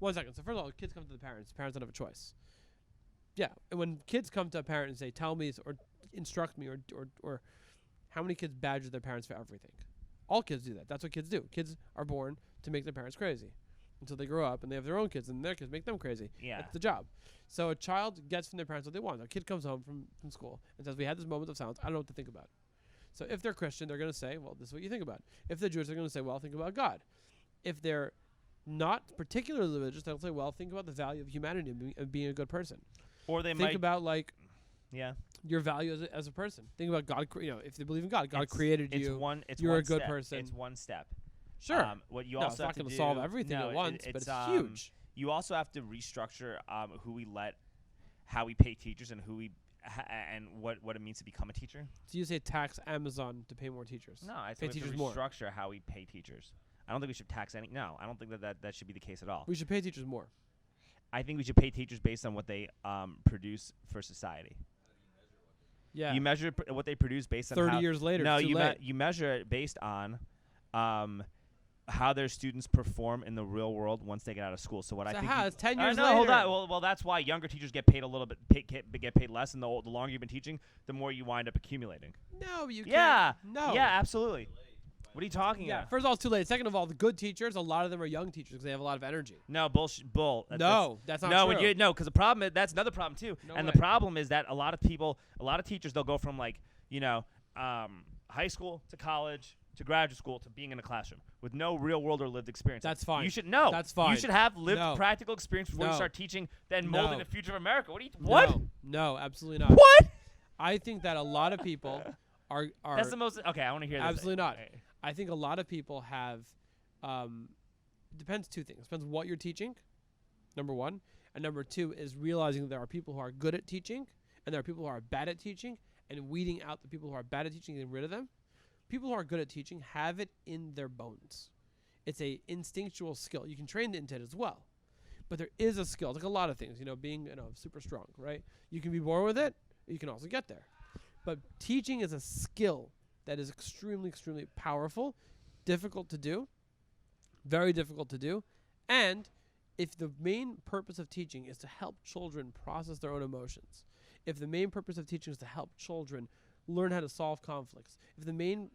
1 second. So first of all, kids come to the parents. Parents don't have a choice. Yeah, and when kids come to a parent and say, "Tell me," or instruct me, or how many kids badger their parents for everything? All kids do that. That's what kids do. Kids are born to make their parents crazy until they grow up and they have their own kids, and their kids make them crazy. Yeah. That's the job. So a child gets from their parents what they want. A kid comes home from school and says, "We had this moment of silence. I don't know what to think about." So if they're Christian, they're going to say, "Well, this is what you think about." If they're Jewish, they're going to say, "Well, think about God." If they're not particularly religious, they'll say, "Well, think about the value of humanity and being a good person." Or they think about your value as a person. Think about God. If they believe in God, God created you. You're a good person. It's one step. Sure. What you also have to do. It's not going to solve everything at once, but it's huge. You also have to restructure who we let, how we pay teachers, and and what it means to become a teacher. So you say tax Amazon to pay more teachers? No, I pay say teachers more. Restructure how we pay teachers. I don't think we should tax any. No, I don't think that should be the case at all. We should pay teachers more. I think we should pay teachers based on what they produce for society. Yeah. You measure what they produce based on 30 years later. No, you you measure it based on how their students perform in the real world once they get out of school. So I think it's 10 years later. Hold on. Well, that's why younger teachers get paid a little bit, get paid less, and the longer you've been teaching, the more you wind up accumulating. No, you can't. Yeah. No. Yeah, absolutely. What are you talking about? First of all, it's too late. Second of all, the good teachers, a lot of them are young teachers because they have a lot of energy. No, bullshit. That's not true. No, because the problem that's another problem too. The problem is that a lot of teachers, they'll go from high school to college to graduate school to being in a classroom with no real world or lived experience. That's fine. You should That's fine. You should have lived practical experience before you start teaching, then molding the future of America. No, absolutely not. What? I think that a lot of people are. That's the most. Okay, I want to hear this. Absolutely not. I think a lot of people have. Depends 2 things. Depends what you're teaching. Number 1, and number 2 is realizing there are people who are good at teaching, and there are people who are bad at teaching, and weeding out the people who are bad at teaching and getting rid of them. People who are good at teaching have it in their bones. It's a instinctual skill. You can train into it as well, but there is a skill. It's like a lot of things. Being super strong, right? You can be born with it. You can also get there. But teaching is a skill that is extremely, extremely powerful, difficult to do, very difficult to do. And if the main purpose of teaching is to help children process their own emotions, if the main purpose of teaching is to help children learn how to solve conflicts, if the main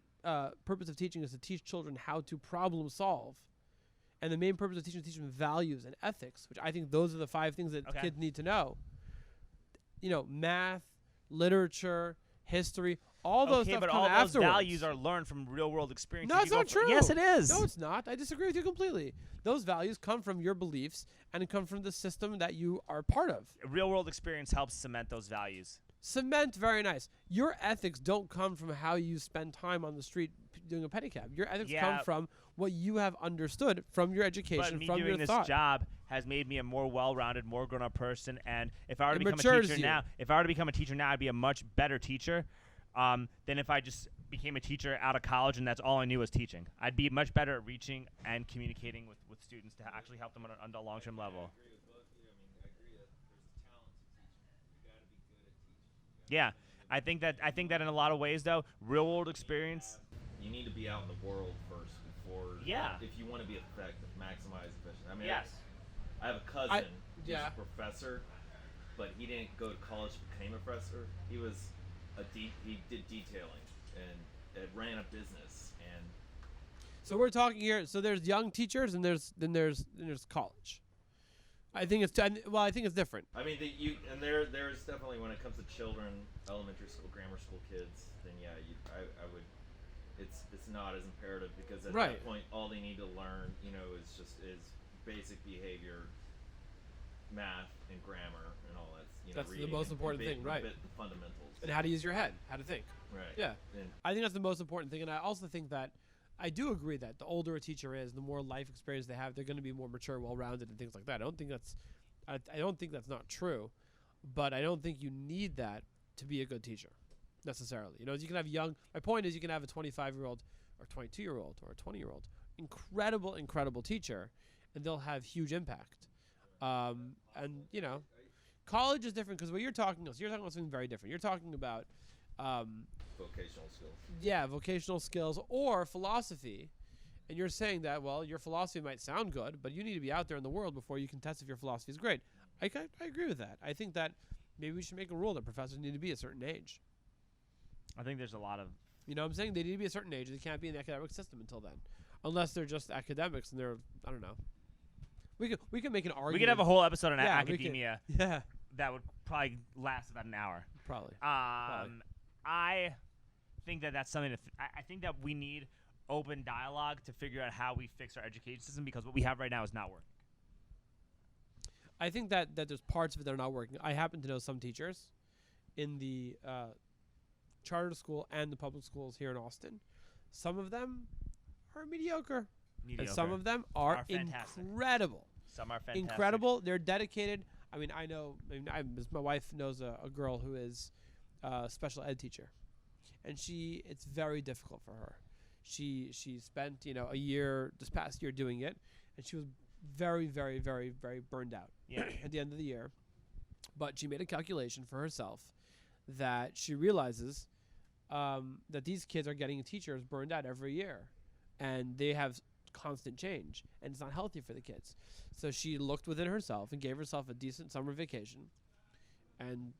purpose of teaching is to teach children how to problem solve, and the main purpose of teaching is to teach them values and ethics, which I think those are the 5 things that kids need to know. Math, literature, history, all those stuff but come all afterwards. those values are learned from real world experience. No, it's not true. Yes, it is. No, it's not. I disagree with you completely. Those values come from your beliefs and come from the system that you are part of. Real world experience helps cement those values. Cement, very nice. Your ethics don't come from how you spend time on the street doing a pedicab. Your ethics come from what you have understood from your education, from your thought. But me doing this job has made me a more well-rounded, more grown-up person. And if I were to become a teacher now, I'd be a much better teacher than if I just became a teacher out of college and that's all I knew was teaching. I'd be much better at reaching and communicating with students to actually help them on a long-term level. Yeah, I think that in a lot of ways, though, real world experience. You need to be out in the world first before. Yeah. If you want to be effective, maximize efficiency. I mean, yes. I have a cousin who's a professor, but he didn't go to college to become a professor. He was he did detailing and ran a business and. So we're talking here. So there's young teachers and there's college. I think it's I think it's different. I mean, there's definitely, when it comes to children, elementary school, grammar school kids, then yeah, I would. It's not as imperative, because at that point, all they need to learn, is basic behavior, math and grammar and all that. That's the reading most important thing, right? The fundamentals. And how to use your head, how to think. Right. Yeah. And I think that's the most important thing, and I also think that I do agree that the older a teacher is, the more life experience they have, they're going to be more mature, well-rounded, and things like that. I don't think that's not true, but I don't think you need that to be a good teacher necessarily. You can have my point is, you can have a 25-year-old or 22-year-old or a 20-year-old incredible teacher, and they'll have huge impact. And college is different, because what you're talking about something very different. You're talking about vocational skills. Yeah, vocational skills or philosophy. And you're saying that, well, your philosophy might sound good, but you need to be out there in the world before you can test if your philosophy is great. I agree with that. I think that maybe we should make a rule that professors need to be a certain age. I think there's a lot of. You know what I'm saying? They need to be a certain age. They can't be in the academic system until then. Unless they're just academics and they're, I don't know. We could make an argument. We could have a whole episode on Yeah, academia. Yeah, That would probably last about an hour. probably. I think that's something I think that we need open dialogue to figure out how we fix our education system, because what we have right now is not working. I think that there's parts of it that are not working. I happen to know some teachers in the charter school and the public schools here in Austin. Some of them are mediocre. And some of them are fantastic. Incredible. Some are fantastic. Incredible. They're dedicated. I mean, my wife knows a girl who is a special ed teacher, and it's very difficult for her. She spent a year this past year doing it, and she was very, very, very, very burned out at the end of the year. But she made a calculation for herself that she realizes that these kids are getting teachers burned out every year, and they have constant change, and it's not healthy for the kids. So she looked within herself and gave herself a decent summer vacation, and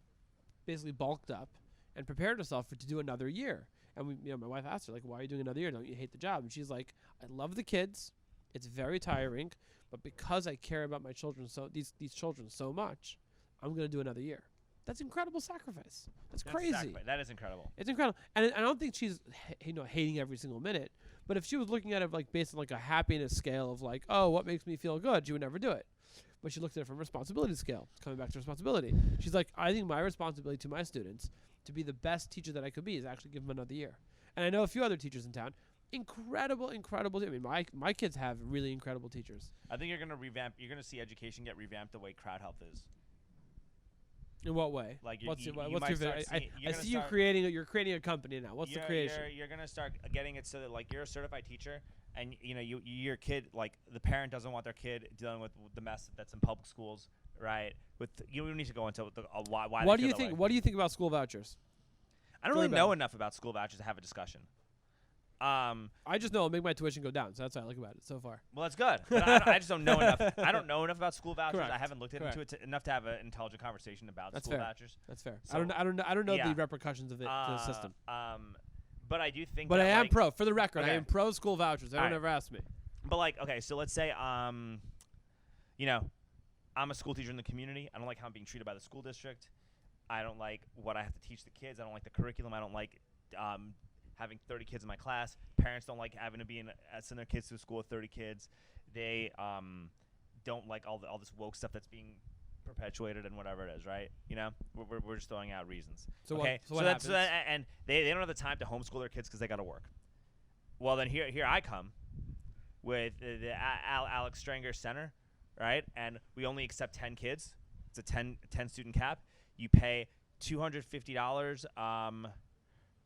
basically bulked up and prepared herself to do another year. And my wife asked her, like, why are you doing another year? Don't you hate the job? And she's like, I love the kids. It's very tiring, but because I care about my children, these children so much, I'm going to do another year. That's incredible sacrifice. That's crazy. That is incredible. It's incredible. And I don't think she's hating every single minute. But if she was looking at it like based on like a happiness scale of like, oh, what makes me feel good, she would never do it. But she looked at it from a responsibility scale. Coming back to responsibility. She's like, I think my responsibility to my students to be the best teacher that I could be is actually give them another year. And I know a few other teachers in town. Incredible. I mean, my kids have really incredible teachers. I think you're going to see education get revamped the way crowd health is. In what way? Like what's you your? I see you're creating a company now. What's the creation? You're gonna start getting it so that like you're a certified teacher, and your kid, like the parent doesn't want their kid dealing with the mess that's in public schools, right? You don't need to go into why. What do you think? What do you think about school vouchers? I don't really know enough about school vouchers to have a discussion. I just know it'll make my tuition go down, so that's what I like about it so far. Well, that's good. But I just don't know enough. I don't know enough about school vouchers. Correct. I haven't looked into it enough to have an intelligent conversation about That's school fair. vouchers. That's fair. So, I don't know yeah. the repercussions of it to the system. But I do think. But that, I am like, pro. For the record, okay. I am pro school vouchers. They don't Alright. ever ask me. But like, okay, so let's say, I'm a school teacher in the community. I don't like how I'm being treated by the school district. I don't like what I have to teach the kids. I don't like the curriculum. I don't like having 30 kids in my class. Parents don't like having to send their kids to a school with 30 kids. They don't like all this woke stuff that's being perpetuated and whatever it is, right? We're just throwing out reasons. So okay, what happens? And they don't have the time to homeschool their kids because they got to work. Well, then here I come with the Alex Stranger Center, right? And we only accept 10 kids. It's a 10 student cap. You pay $250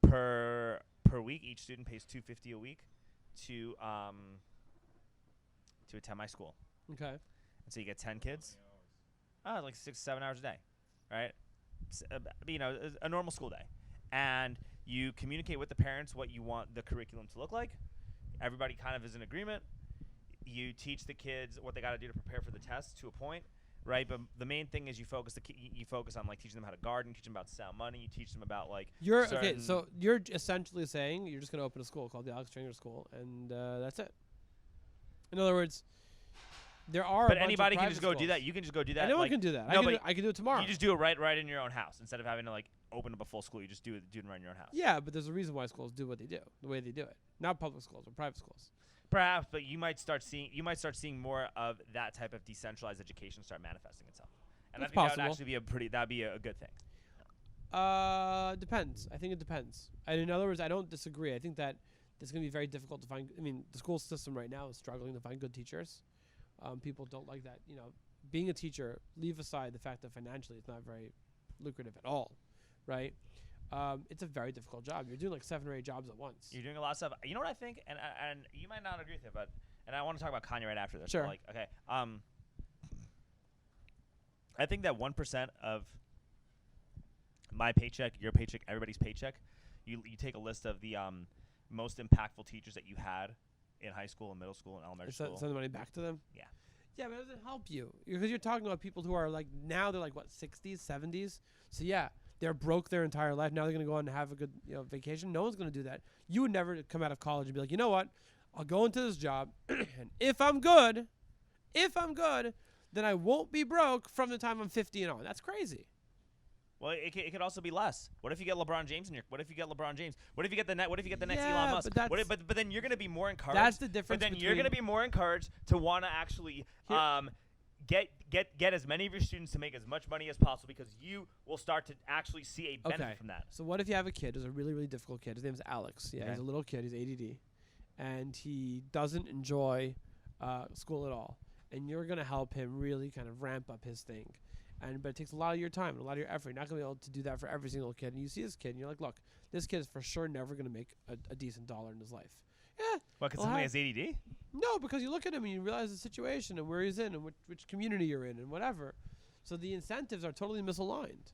per week. Each student pays $250 a week to attend my school. Okay. And so you get 10 kids. Like 6 to 7 hours a day, right? A normal school day. And you communicate with the parents what you want the curriculum to look like. Everybody kind of is in agreement. You teach the kids what they got to do to prepare for the test to a point, right? But the main thing is you focus on like teaching them how to garden, teaching them about sound money. You teach them about like okay. So you're essentially saying you're just going to open a school called the Alex Stranger School, and that's it. In other words, There are. But a bunch of anybody can private just go do schools. that. You can just go do that. Anyone like, can do that. No, I can do it tomorrow. you just do it right in your own house instead of having to like open up a full school. You just do it right in your own house. Yeah, but there's a reason why schools do what they do, the way they do it. Not public schools, but private schools. Perhaps, but you might start seeing more of that type of decentralized education start manifesting itself. And That's I think possible. that would actually be a good thing. Depends. I think it depends. And in other words, I don't disagree. I think that it's going to be very difficult to find. I mean, the school system right now is struggling to find good teachers. People don't like that. Being a teacher, leave aside the fact that financially it's not very lucrative at all, right? It's a very difficult job. You're doing like 7 or 8 jobs at once. You're doing a lot of stuff. You know what I think, and you might not agree with it, but I want to talk about Kanye right after this. Sure. But like, okay. I think that 1% of my paycheck, your paycheck, everybody's paycheck, you take a list of the most impactful teachers that you had in high school and middle school and elementary school. Send the money back to them? Yeah. Yeah, but it doesn't help you. Because you're talking about people who are like, now they're like, what, 60s, 70s? So yeah, they're broke their entire life. Now they're going to go on and have a good vacation. No one's going to do that. You would never come out of college and be like, you know what? I'll go into this job, and if I'm good, then I won't be broke from the time I'm 50 and on. That's crazy. Well, it could also be less. What if you get LeBron James What if you get LeBron James? What if you get the next Yeah, Elon Musk? but but then you're going to be more encouraged. That's the difference. But then you're going to be more encouraged to want to actually get as many of your students to make as much money as possible because you will start to actually see a benefit from that. So what if you have a kid who's a really, really difficult kid? His name's Alex. Yeah, Okay. He's a little kid. He's ADD. And he doesn't enjoy school at all. And you're going to help him really kind of ramp up his thing. But it takes a lot of your time and a lot of your effort. You're not going to be able to do that for every single kid. And you see this kid, and you're like, look, this kid is for sure never going to make a decent dollar in his life. Yeah. What, because somebody has ADD? No, because you look at him and you realize the situation and where he's in and which community you're in and whatever. So the incentives are totally misaligned.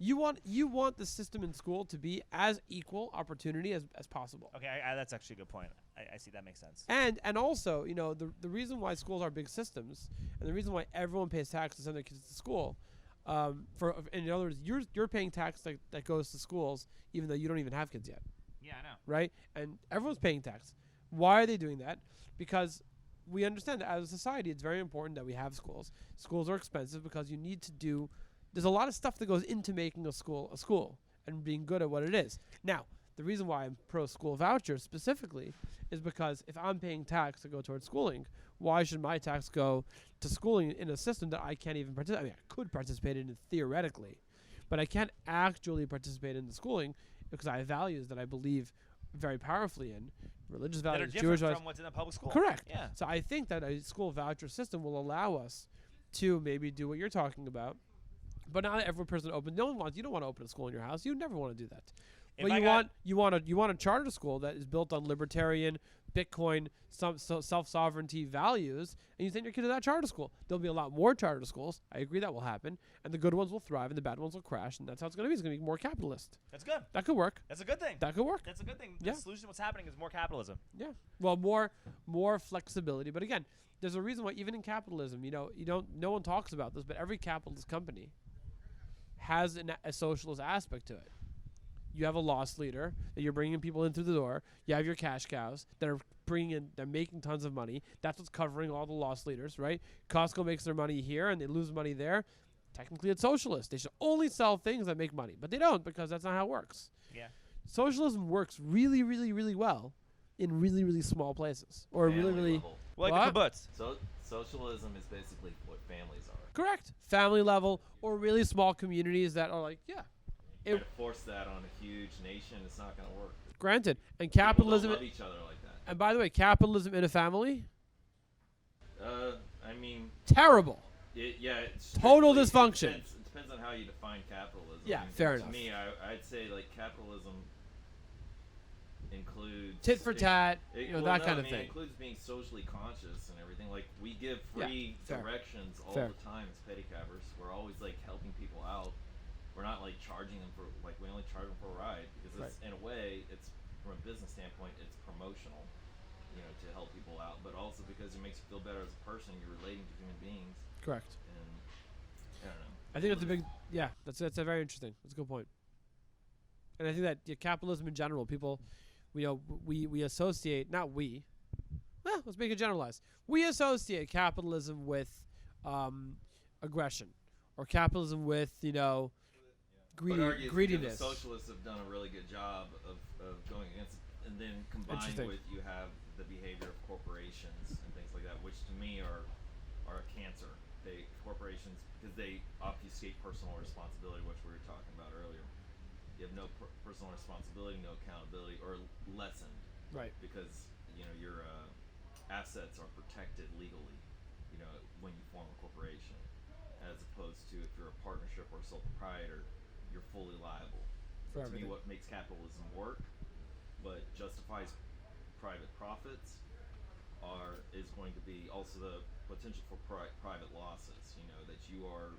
You want the system in school to be as equal opportunity as possible. Okay, that's actually a good point. I see that makes sense. And also, the reason why schools are big systems and the reason why everyone pays tax to send their kids to school, in other words, you're paying tax that goes to schools even though you don't even have kids yet. Yeah, I know. Right? And everyone's paying tax. Why are they doing that? Because we understand that as a society, it's very important that we have schools. Schools are expensive because you need to do. There's a lot of stuff that goes into making a school and being good at what it is. Now, the reason why I'm pro school vouchers specifically is because if I'm paying tax to go towards schooling, why should my tax go to schooling in a system that I can't even participate? I mean, I could participate in it theoretically, but I can't actually participate in the schooling because I have values that I believe very powerfully in, religious That are values, different Jewish values. from what's in the public school. Correct. Yeah. So I think that a school voucher system will allow us to maybe do what you're talking about. But not every person open. You don't want to open a school in your house. You never want to do that. But you want a charter school that is built on libertarian, Bitcoin, self-sovereignty values, and you send your kid to that charter school. There'll be a lot more charter schools. I agree that will happen, and the good ones will thrive, and the bad ones will crash, and that's how it's going to be. It's going to be more capitalist. That's good. That could work. That's a good thing. That could work. That's a good thing. Yeah. The solution to what's happening is more capitalism. Yeah. Well, more flexibility. But again, there's a reason why even in capitalism, no one talks about this, but every capitalist company has a socialist aspect to it. You have a loss leader that you're bringing people in through the door. You have your cash cows that are they're making tons of money. That's what's covering all the loss leaders, right? Costco makes their money here and they lose money there. Technically, it's socialist. They should only sell things that make money, but they don't because that's not how it works. Yeah. Socialism works really, really, really well in really, really small places or Family really, really. level. Like What? the kibbutz. So socialism is basically what families are. Correct. Family level or really small communities that are like, yeah. Try to force that on a huge nation, it's not going to work. Granted. And People capitalism. don't love each other like that. And by the way, capitalism in a family, I mean, terrible. it's Total strictly- dysfunction. It depends on how you define capitalism. Yeah, I mean, fair to enough. me, I'd say like capitalism includes Tit for tat, well, that no, kind I of mean, thing. It includes being socially conscious and everything. Like we give free fair. directions all Fair. the time as pedicabbers. We're always like helping people out. We're not like charging them for we only charge them for a ride because it's, in a way it's from a business standpoint it's promotional, to help people out, but also because it makes you feel better as a person. You're relating to human beings, Correct. and I don't know. I think that's a big, that's a very interesting. That's a good point. And I think that capitalism in general, people, we associate, not we, let's make it generalized. We associate capitalism with aggression, or capitalism with But argue it's because greediness. the socialists have done a really good job of going against, and then combined Interesting. with you have the behavior of corporations and things like that, which to me are a cancer. Corporations, because they obfuscate personal responsibility, which we were talking about earlier. You have no personal responsibility, no accountability, or lessened, Right. because your assets are protected legally. When you form a corporation, as opposed to if you're a partnership or a sole proprietor, you're fully liable. For To me, everything. what makes capitalism work, but justifies private profits, is going to be also the potential for private losses. That you are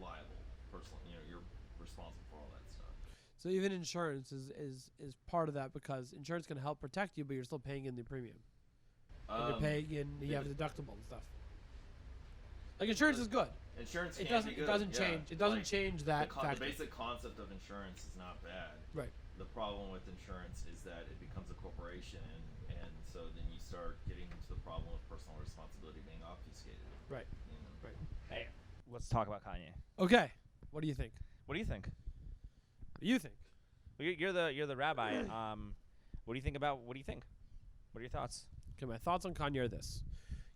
liable personally. You're responsible for all that stuff. So even insurance is part of that, because insurance can help protect you, but you're still paying in the premium. And you're paying in. You have a deductible and stuff. Like insurance is good. Insurance It can doesn't. be good. It doesn't yeah. change. It doesn't Like, change that the factor. basic concept of insurance is not bad. Right. The problem with insurance is that it becomes a corporation, and so then you start getting into the problem of personal responsibility being obfuscated. Right. Right. Hey, let's talk about Kanye. Okay. What do you think? What do you think? What do you think? Well, you're the rabbi. What do you think about? What do you think? What are your thoughts? Okay, my thoughts on Kanye are this: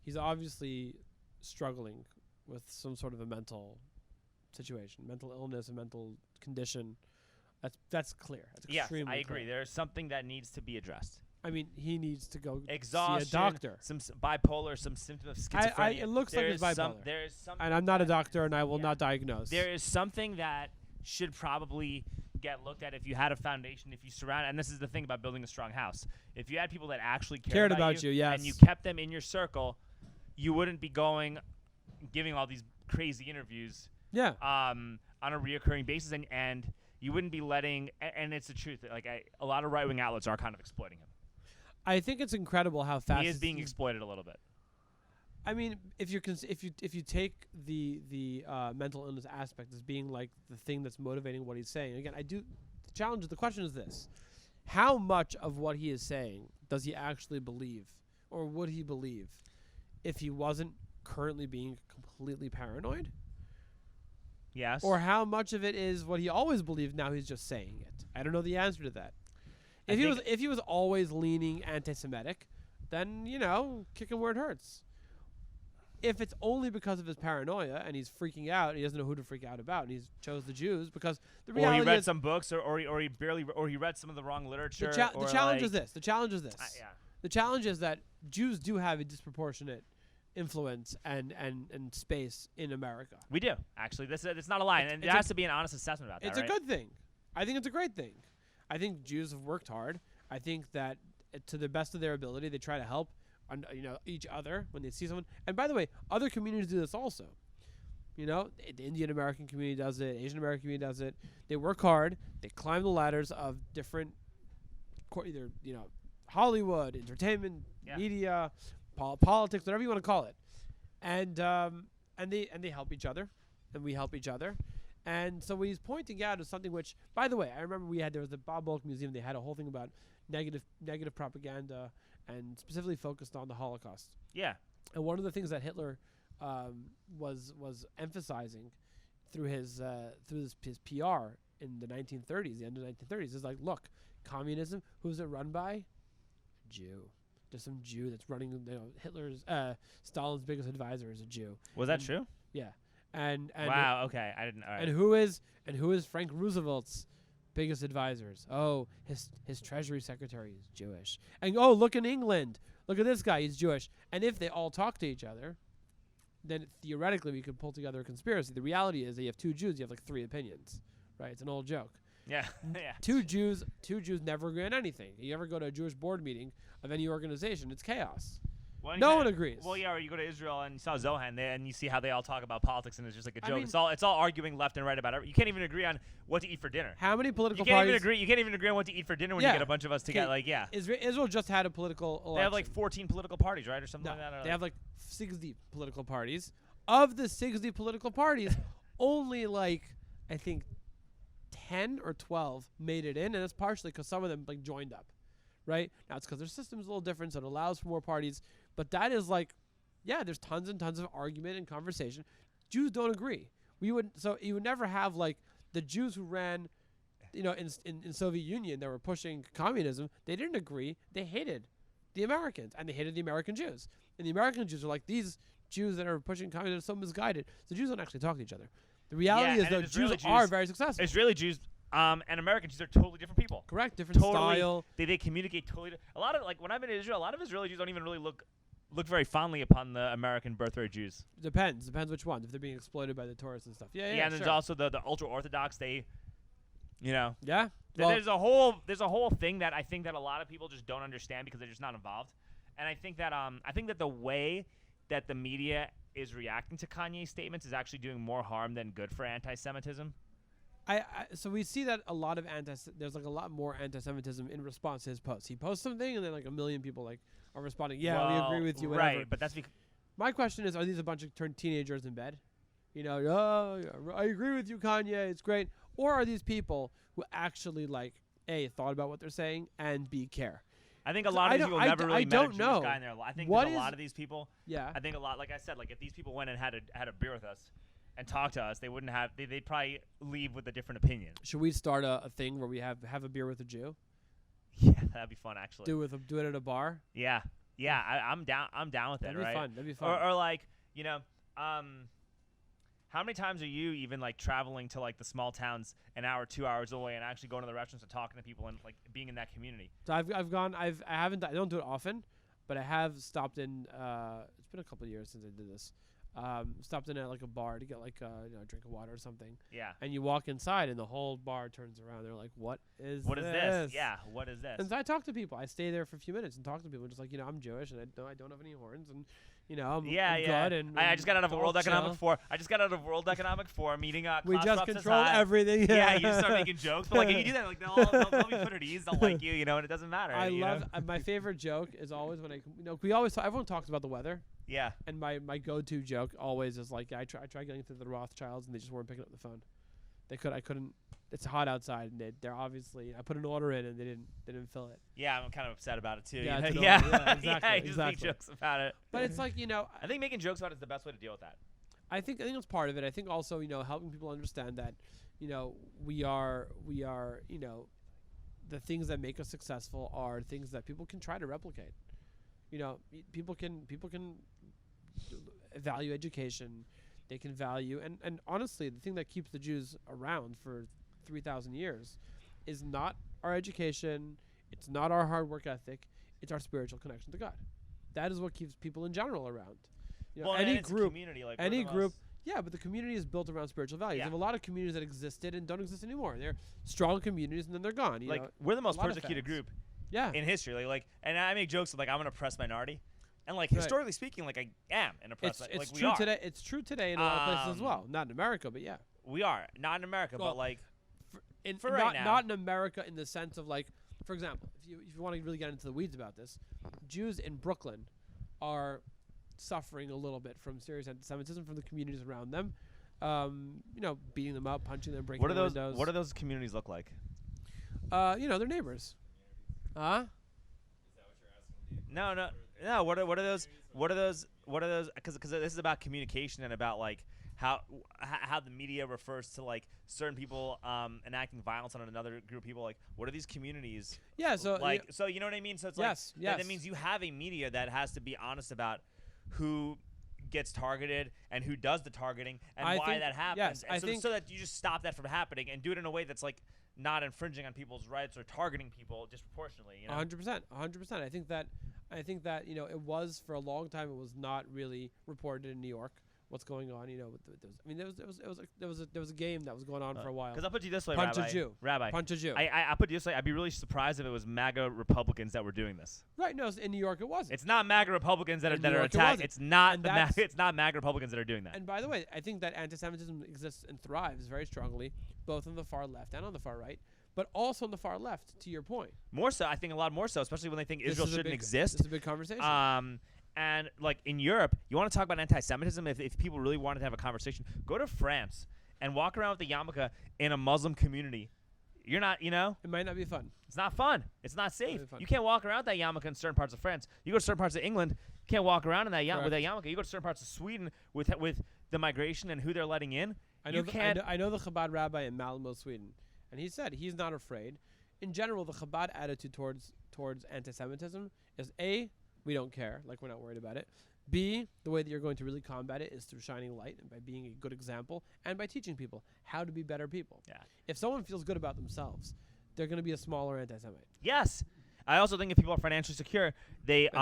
he's obviously struggling with some sort of a mental situation, mental illness, a mental condition. That's clear. That's Yes, extremely I agree. clear. There's something that needs to be addressed. I mean, he needs to go Exhaustion, see a doctor. some bipolar, some symptom of schizophrenia. It looks like it's bipolar. There is some, And I'm not a doctor, and I will Yeah. not diagnose. there is something that should probably get looked at if you had a foundation, if you surround. And this is the thing about building a strong house. If you had people that actually Cared about you, yes. and you kept them in your circle, you wouldn't be giving all these crazy interviews Yeah. on a reoccurring basis, and you wouldn't be letting. And it's the truth. Like a lot of right wing outlets are kind of exploiting him. I think it's incredible how fast He is being exploited a little bit. I mean, if you take the mental illness aspect as being like the thing that's motivating what he's saying, again, the question is this: how much of what he is saying does he actually believe, or would he believe if he wasn't currently being completely paranoid? Yes. Or how much of it is what he always believed, now he's just saying it? I don't know the answer to that. If he was always leaning anti-Semitic, then kick him where it hurts. If it's only because of his paranoia and he's freaking out and he doesn't know who to freak out about, and he's chose the Jews because the reality or he read is some books, or he read some of the wrong literature. the challenge is this. The challenge is this. Yeah. The challenge is that Jews do have a disproportionate influence and space in America. We do, actually. It's not a lie, and there has to be an honest assessment about that. It's right? a good thing. I think it's a great thing. I think Jews have worked hard. I think that to the best of their ability, they try to help each other when they see someone. And by the way, other communities do this also. The Indian American community does it. Asian American community does it. They work hard. They climb the ladders of different, either Hollywood, entertainment, media, politics, whatever you want to call it, and they help each other, and we help each other. And so what he's pointing out is something which, by the way, I remember there was the Bob Bullock Museum. They had a whole thing about negative propaganda, and specifically focused on the Holocaust. Yeah. And one of the things that Hitler was emphasizing through his PR in the 1930s, the end of the 1930s, is like, look, communism, who's it run by? Jew. There's some Jew that's running. Stalin's biggest advisor is a Jew. Was that true? Yeah. And wow. Okay, I didn't. All right. And who is Frank Roosevelt's biggest advisors? Oh, his Treasury Secretary is Jewish. And look in England, look at this guy, he's Jewish. And if they all talk to each other, then theoretically we could pull together a conspiracy. The reality is that you have two Jews, you have like three opinions, right? It's an old joke. Yeah. Yeah. Two Jews never agree on anything. You ever go to a Jewish board meeting of any organization, it's chaos. Well, no one agrees. Well, yeah, or you go to Israel and you saw Zohan there, and you see how they all talk about politics, and it's just like a joke. I mean, it's all arguing left and right about it. You can't even agree on what to eat for dinner. How many political You can't parties? even agree. You can't even agree on what to eat for dinner when you get a bunch of us together. Like, yeah. Israel just had a political election. They have like 14 political parties, right, or something No, like that. they have like 60 political parties. Of the 60 political parties, only I think 10 or 12 made it in, and that's partially because some of them joined up, right? Now it's because their system's a little different, so it allows for more parties. But that is like, yeah, there's tons and tons of argument and conversation. Jews don't agree. You would never have like the Jews who ran, in Soviet Union that were pushing communism. They didn't agree. They hated the Americans and they hated the American Jews. And the American Jews are like, these Jews that are pushing communism are so misguided. So Jews don't actually talk to each other. The reality is that Jews are very successful. Israeli Jews and American Jews are totally different people. Correct, different Totally, style. They communicate totally. A lot of like when I've been in Israel, a lot of Israeli Jews don't even really look very fondly upon the American birthright Jews. Depends which ones. If they're being exploited by the tourists and stuff. Yeah, and sure. there's also the ultra orthodox. Yeah. Well, there's a whole thing that I think that a lot of people just don't understand because they're just not involved. And I think that the way that the media is reacting to Kanye's statements is actually doing more harm than good for anti-Semitism. So we see that a lot of there's like a lot more anti-Semitism in response to his posts. He posts something and then like a million people like are responding. Yeah, we agree with you. Whatever. Right, but that's because my question is: are these a bunch of turned teenagers in bed? Oh, yeah, I agree with you, Kanye. It's great. Or are these people who actually like A, thought about what they're saying and B, care? I think a lot of these people never really met a Jewish guy in their life. I think there's a lot of these people. Yeah. I think a lot, like I said, like if these people went and had a beer with us and talked to us, they wouldn't have. They'd probably leave with a different opinion. Should we start a thing where we have a beer with a Jew? Yeah, that'd be fun actually. Do it at a bar? Yeah, I'm down. I'm down with it. Right? That'd be fun. Or like how many times are you even like traveling to like the small towns an hour, 2 hours away, and actually going to the restaurants and talking to people and like being in that community? So I don't do it often, but I have stopped in. It's been a couple of years since I did this. Stopped in at like a bar to get like a drink of water or something. Yeah. And you walk inside and the whole bar turns around. They're like, "What is this? Yeah, what is this?" And so I talk to people. I stay there for a few minutes and talk to people. Just like I'm Jewish and I don't have any horns and I'm good. And I just got out of a World Economic Forum. I just got out of World Economic Forum meeting. We just control everything. Yeah, you just start making jokes, but like if you do that, like they'll be put at ease. They'll like you, and it doesn't matter. I love my favorite joke is always when everyone talks about the weather. Yeah. And my go-to joke always is like, I tried getting through the Rothschilds and they just weren't picking up the phone. I couldn't. It's hot outside and they're obviously. I put an order in and they didn't fill it. Yeah, I'm kind of upset about it too. Yeah, exactly. Yeah, you just make jokes about it. But it's like I think making jokes about it is the best way to deal with that. I think it's part of it. I think also helping people understand that we are the things that make us successful are things that people can try to replicate. People can value education. They can value and honestly, the thing that keeps the Jews around for 3,000 years is not our education. It's not our hard work ethic. It's our spiritual connection to God. That is what keeps people in general around. Any group, community, like any group. Yeah, but the community is built around spiritual values. Yeah. You have a lot of communities that existed and don't exist anymore. They're strong communities and then they're gone. We're the most persecuted group. Yeah. In history, and I make jokes of I'm an oppressed minority, and historically speaking, I am an oppressed. It's true today. It's true today in a lot of places as well. Not in America, but yeah. We are not in America, but not in America in the sense of for example, if you want to really get into the weeds about this, Jews in Brooklyn are suffering a little bit from serious anti-Semitism from the communities around them. Beating them up, punching them, breaking their windows. What do those communities look like? They're neighbors. Huh? Is that what you're asking? No. What are those? Because this is about communication and about how the media refers to certain people enacting violence on another group of people. What are these communities? Yeah. So so you know what I mean. So it's yes. That means you have a media that has to be honest about who gets targeted and who does the targeting and why that happens. Yes, so that you just stop that from happening and do it in a way that's not infringing on people's rights or targeting people disproportionately. 100%. I think that it was for a long time. It was not really reported in New York. What's going on? There was a game that was going on for a while. Because I'll put you this way, Punch Rabbi. a Jew. Rabbi. Punch a Jew. I put you this way. I'd be really surprised if it was MAGA Republicans that were doing this. Right. No, in New York it wasn't. It's not MAGA Republicans that are attacking. It's not MAGA Republicans that are doing that. And by the way, I think that anti-Semitism exists and thrives very strongly, both on the far left and on the far right. But also on the far left, to your point. More so, I think a lot more so, especially when they think Israel shouldn't exist. This is a big conversation. And in Europe, you want to talk about anti-Semitism? If people really wanted to have a conversation, go to France and walk around with the yarmulke in a Muslim community. You're not, It might not be fun. it's not fun. It's not safe. Really fun. You can't walk around with that yarmulke in certain parts of France. You go to certain parts of England, you can't walk around in that with that yarmulke. You go to certain parts of Sweden with the migration and who they're letting in. I know the Chabad Rabbi in Malmo, Sweden, and he said he's not afraid. In general, the Chabad attitude towards anti-Semitism is A, we don't care, like we're not worried about it. B, the way that you're going to really combat it is through shining light and by being a good example and by teaching people how to be better people. Yeah. If someone feels good about themselves, they're going to be a smaller anti-Semite. Yes. I also think if people are financially secure, they It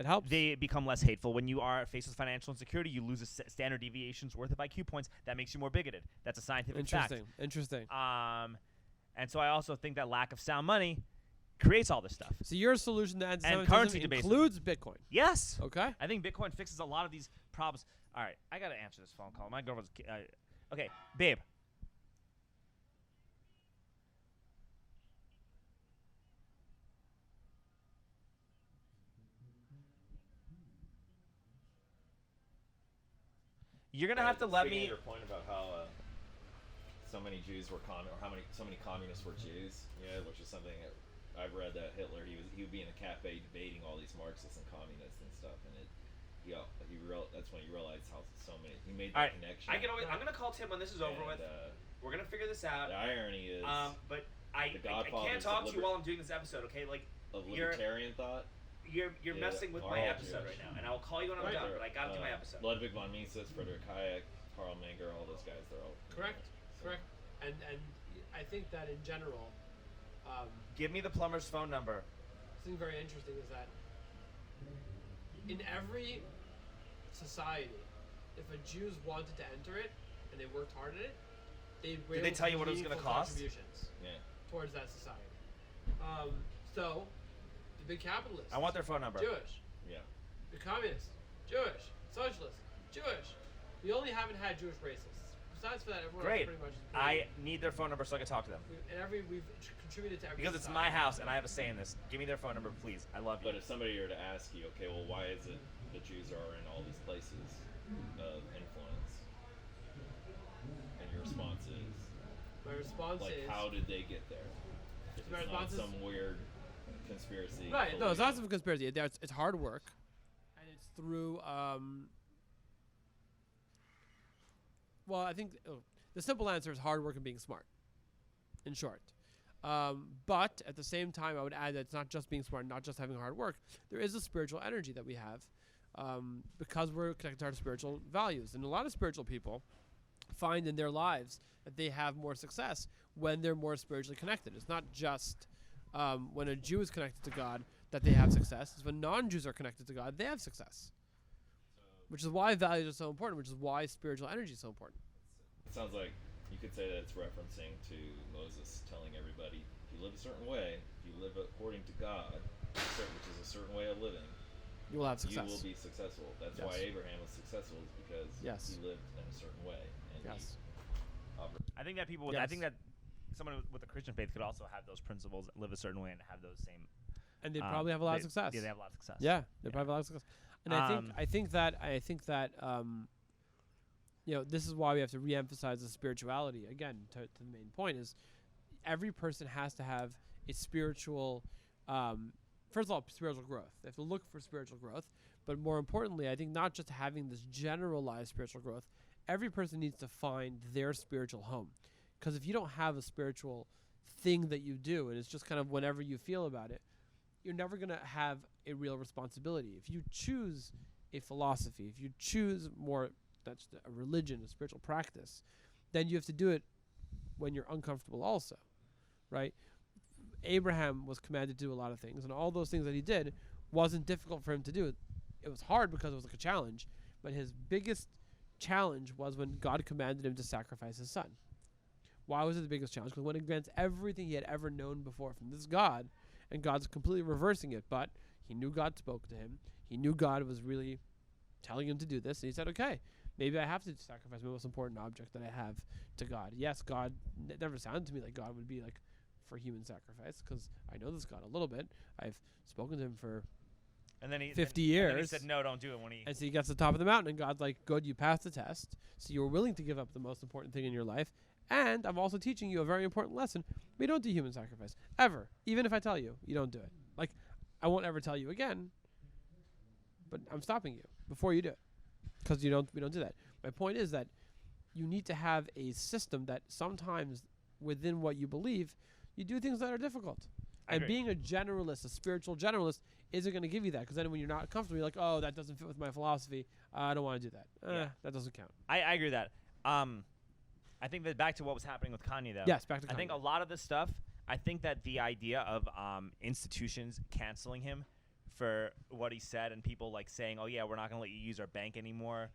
helps. they become less hateful. When you are faced with financial insecurity, you lose a standard deviation's worth of IQ points. That makes you more bigoted. That's a scientific fact. Interesting. And so I also think that lack of sound money creates all this stuff. So your solution to anti-Semitism currency debasement. includes Bitcoin. Yes. Okay. I think Bitcoin fixes a lot of these problems. All right, I gotta answer this phone call. My girlfriend's. Okay, babe. You're gonna have to let Speaking me. of your point about how so many Jews were so many communists were Jews. Yeah, which is something that I've read that Hitler he would be in a cafe debating all these Marxists and communists and stuff, and that's when he realized how so many he made that connection. I'm gonna call Tim when this is over with. We're gonna figure this out. The irony is, but I Godfathers can't talk to you while I'm doing this episode. Okay, like of libertarian thought. You're messing with my episode right now, and I will call you when I'm done. But I gotta do my episode. Ludwig von Mises, Friedrich Hayek, Karl Menger, all those guys, they're all Correct. And I think that in general, Give me the plumber's phone number. something very interesting is that in every society, if a Jews wanted to enter it and they worked hard at it, they were Did they able tell to you what it was meaningful gonna cost? contributions Yeah. towards that society. So the big capitalists, I want their phone number. Jewish. Yeah. The communists, Jewish. Socialists, Jewish. We only haven't had Jewish racists. Besides for that, everyone else Great. pretty much is I need their phone number so I can talk to them. we've contributed to every Because it's society. my house and I have a say in this. Give me their phone number, please. I love you. But if somebody were to ask you, okay, well, why is it the Jews are in all these places of influence? And your response is, My response like, is how did they get there? If My it's not response is- some weird conspiracy. right. No, it's collusion. not some conspiracy. It's hard work, and it's through. Well, I think the simple answer is hard work and being smart. In short, but at the same time, I would add that it's not just being smart, not just having hard work. There is a spiritual energy that we have, because we're connected to our spiritual values, and a lot of spiritual people find in their lives that they have more success when they're more spiritually connected. It's not just when a Jew is connected to God that they have success. It's when non-Jews are connected to God, they have success. Which is why values are so important, which is why spiritual energy is so important. It sounds like you could say that it's referencing to Moses telling everybody, if you live a certain way, if you live according to God, which is a certain way of living, You will have success. you will be successful. That's Yes. why Abraham was successful, is because Yes. he lived in a certain way. And Yes. I think that people. I think that someone with a Christian faith could also have those principles, live a certain way, and have those same. And they'd probably have a lot of success. Yeah, they have a lot of success. Yeah, they'd probably have a lot of success. And I think that this is why we have to reemphasize the spirituality again. To the main point is, every person has to have a spiritual. First of all, spiritual growth. They have to look for spiritual growth, but more importantly, I think not just having this generalized spiritual growth. Every person needs to find their spiritual home, because if you don't have a spiritual thing that you do, and it's just kind of whenever you feel about it, you're never going to have a real responsibility. If you choose a philosophy, if you choose more, that's a religion, a spiritual practice, then you have to do it when you're uncomfortable also, right? Abraham was commanded to do a lot of things, and all those things that he did wasn't difficult for him to do. It was hard because it was like a challenge, but his biggest challenge was when God commanded him to sacrifice his son. Why was it the biggest challenge? Because it went against everything he had ever known before from this God, and God's completely reversing it, but he knew God spoke to him. He knew God was really telling him to do this, and he said, okay, maybe I have to sacrifice my most important object that I have to God. Yes, God, it never sounded to me like God would be like for human sacrifice, because I know this God a little bit. I've spoken to him for And then he 50 and years. then he said, "No, don't do it." When he And so he gets to the top of the mountain, and God's like, good, you passed the test. So you were willing to give up the most important thing in your life, And I'm also teaching you a very important lesson. We don't do human sacrifice ever. Even if I tell you, you don't do it. Like, I won't ever tell you again. But I'm stopping you before you do it, because we don't do that. My point is that you need to have a system that sometimes within what you believe, you do things that are difficult. And being a generalist, a spiritual generalist, isn't going to give you that, because then when you're not comfortable, you're like, oh, that doesn't fit with my philosophy. I don't want to do that. That doesn't count. I agree with that. I think that back to what was happening with Kanye, though. Yes, back to Kanye. I think a lot of this stuff, I think that the idea of institutions canceling him for what he said, and people like saying, oh, yeah, we're not going to let you use our bank anymore.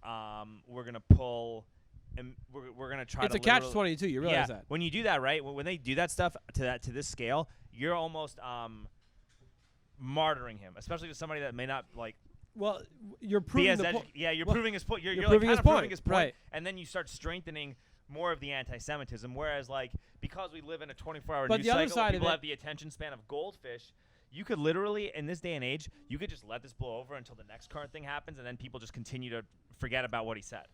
We're going to pull, and we're going to try to. It's a catch-22. You realize that. When you do that, right? When they do that stuff to this scale, you're almost martyring him, especially to somebody that may not like. Well, you're proving the point. Yeah, you're proving his point. You're proving like his proving his point, point, right? And then you start strengthening more of the anti-Semitism. Whereas, like, because we live in a 24-hour but news the other cycle, side people of it, have the attention span of goldfish. You could literally, in this day and age, you could just let this blow over until the next current thing happens, and then people just continue to forget about what he said.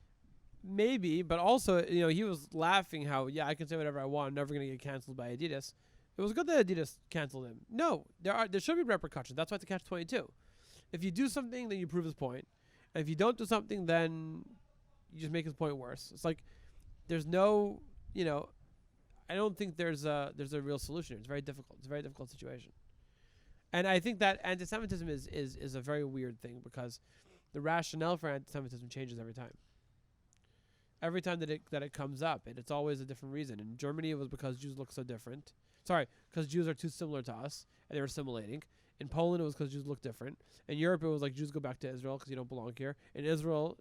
Maybe, but also, he was laughing how, I can say whatever I want. I'm never going to get canceled by Adidas. It was good that Adidas canceled him. No, there should be repercussions. That's why it's a catch-22. If you do something, then you prove his point. And if you don't do something, then you just make his point worse. It's like there's no, I don't think there's a real solution. It's very difficult. It's a very difficult situation. And I think that anti-Semitism is a very weird thing, because the rationale for anti-Semitism changes every time. Every time that it comes up, and it's always a different reason. In Germany, it was because Jews look so different. Sorry, because Jews are too similar to us, and they were assimilating. In Poland, it was because Jews look different. In Europe, it was like Jews go back to Israel because you don't belong here. In Israel,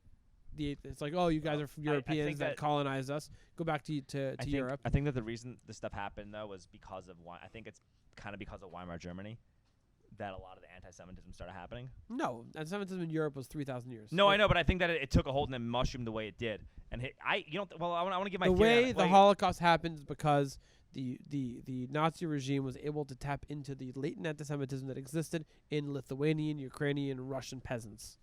it's like, oh, you guys are from Europeans that colonized us. Go back to Europe. I think that the reason this stuff happened, though, was because of I think it's kind of because of Weimar Germany that a lot of the anti-Semitism started happening. No, anti-Semitism in Europe was 3,000 years. No, I know, but I think that it took a hold and then mushroomed the way it did. And I want to give my the theory on way it. the Holocaust happened is because the Nazi regime was able to tap into the latent anti-Semitism that existed in Lithuanian, Ukrainian, Russian peasants.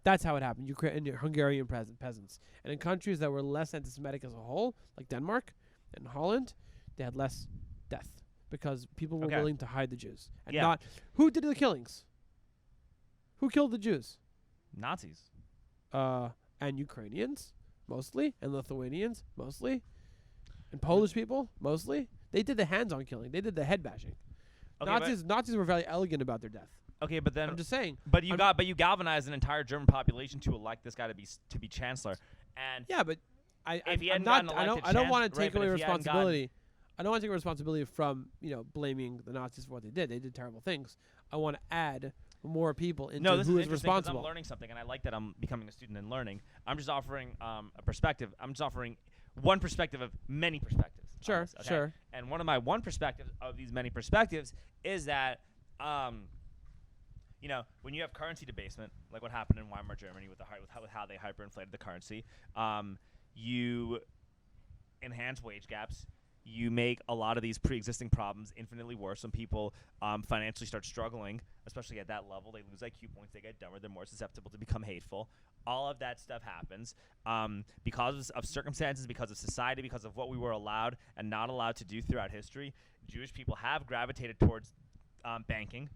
That's how it happened. Ukrainian, Hungarian peasants. And in countries that were less anti-Semitic as a whole, like Denmark and Holland, they had less death because people were willing to hide the Jews. And not who did the killings? Who killed the Jews? Nazis. And Ukrainians mostly, and Lithuanians mostly. And Polish people, mostly. They did the hands-on killing. They did the head bashing. Okay, Nazis were very elegant about their death. Okay, but then I'm just saying. But you galvanized an entire German population to elect this guy to be chancellor. And yeah, but I don't want to take away responsibility. I don't want to take responsibility from blaming the Nazis for what they did. They did terrible things. I want to add more people into who is responsible. I'm learning something, and I like that I'm becoming a student and learning. I'm just offering a perspective. I'm just offering one perspective of many perspectives. Sure, sure. And one of my one perspectives of these many perspectives is that, when you have currency debasement, like what happened in Weimar Germany with how they hyperinflated the currency, you enhance wage gaps. You make a lot of these pre-existing problems infinitely worse when people financially start struggling, especially at that level. They lose IQ points. They get dumber. They're more susceptible to become hateful. All of that stuff happens because of circumstances, because of society, because of what we were allowed and not allowed to do throughout history. Jewish people have gravitated towards banking.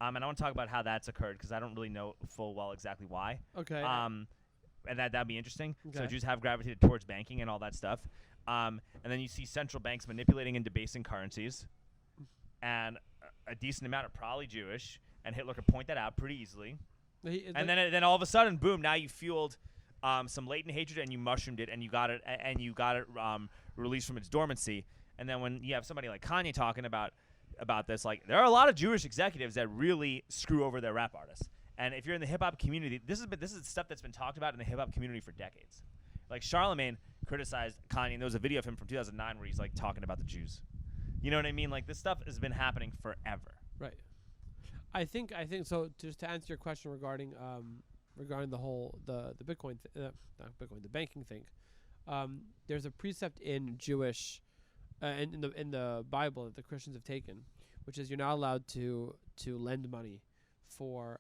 And I want to talk about how that's occurred because I don't really know full well exactly why. Okay. And that'd be interesting. Okay. So Jews have gravitated towards banking and all that stuff. And then you see central banks manipulating and debasing currencies. And a decent amount are probably Jewish. And Hitler could point that out pretty easily. Then all of a sudden, boom! Now you fueled some latent hatred, and you mushroomed it, and you got it released from its dormancy. And then when you have somebody like Kanye talking about this, like there are a lot of Jewish executives that really screw over their rap artists. And if you're in the hip hop community, this is stuff that's been talked about in the hip hop community for decades. Like Charlemagne criticized Kanye, and there was a video of him from 2009 where he's like talking about the Jews. You know what I mean? Like this stuff has been happening forever. Right. I think so. Just to answer your question regarding the whole the Bitcoin not Bitcoin, the banking thing, there's a precept in Jewish in the Bible that the Christians have taken, which is you're not allowed to lend money for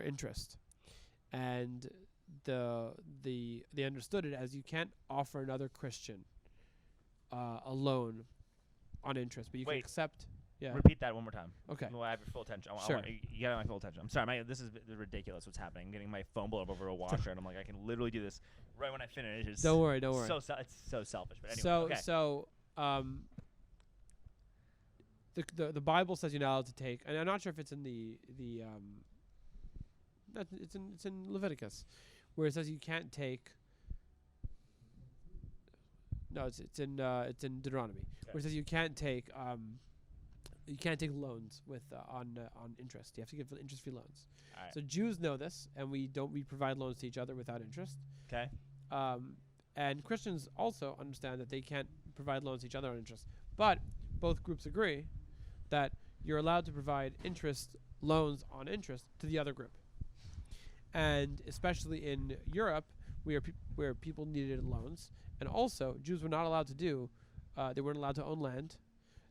interest, and they understood it as you can't offer another Christian a loan on interest, but you can Wait. accept. Yeah. Repeat that one more time. Okay. I have your full attention. Sure. You got my full attention. I'm sorry. This is ridiculous. What's happening? I'm getting my phone blown up over a washer, and I'm like, I can literally do this right when I finish. It's Don't worry. Don't worry. It's so selfish. But anyway. The Bible says you're not allowed to take, and I'm not sure if it's in it's in Leviticus, where it says you can't take. No, it's in Deuteronomy, where it says you can't take loans with on interest. You have to give interest-free loans. All right. So Jews know this, and we provide loans to each other without interest. Okay. And Christians also understand that they can't provide loans to each other on interest. But both groups agree that you're allowed to provide loans on interest to the other group. And especially in Europe, where people needed loans, and also Jews were not allowed to they weren't allowed to own land.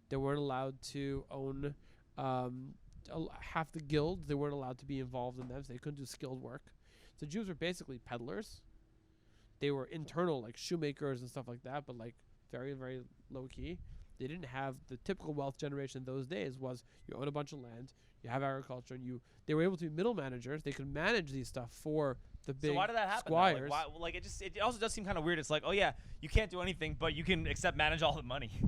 They weren't allowed to own half the guilds. They weren't allowed to be involved in them, so they couldn't do skilled work. So Jews were basically peddlers. They were internal, like shoemakers and stuff like that, but like very, very low key. They didn't have the typical wealth generation in those days was you own a bunch of land, you have agriculture, and they were able to be middle managers. They could manage these stuff for the big So why did that happen? squires. Like it also does seem kind of weird. It's like, oh yeah, you can't do anything, but you can manage all the money.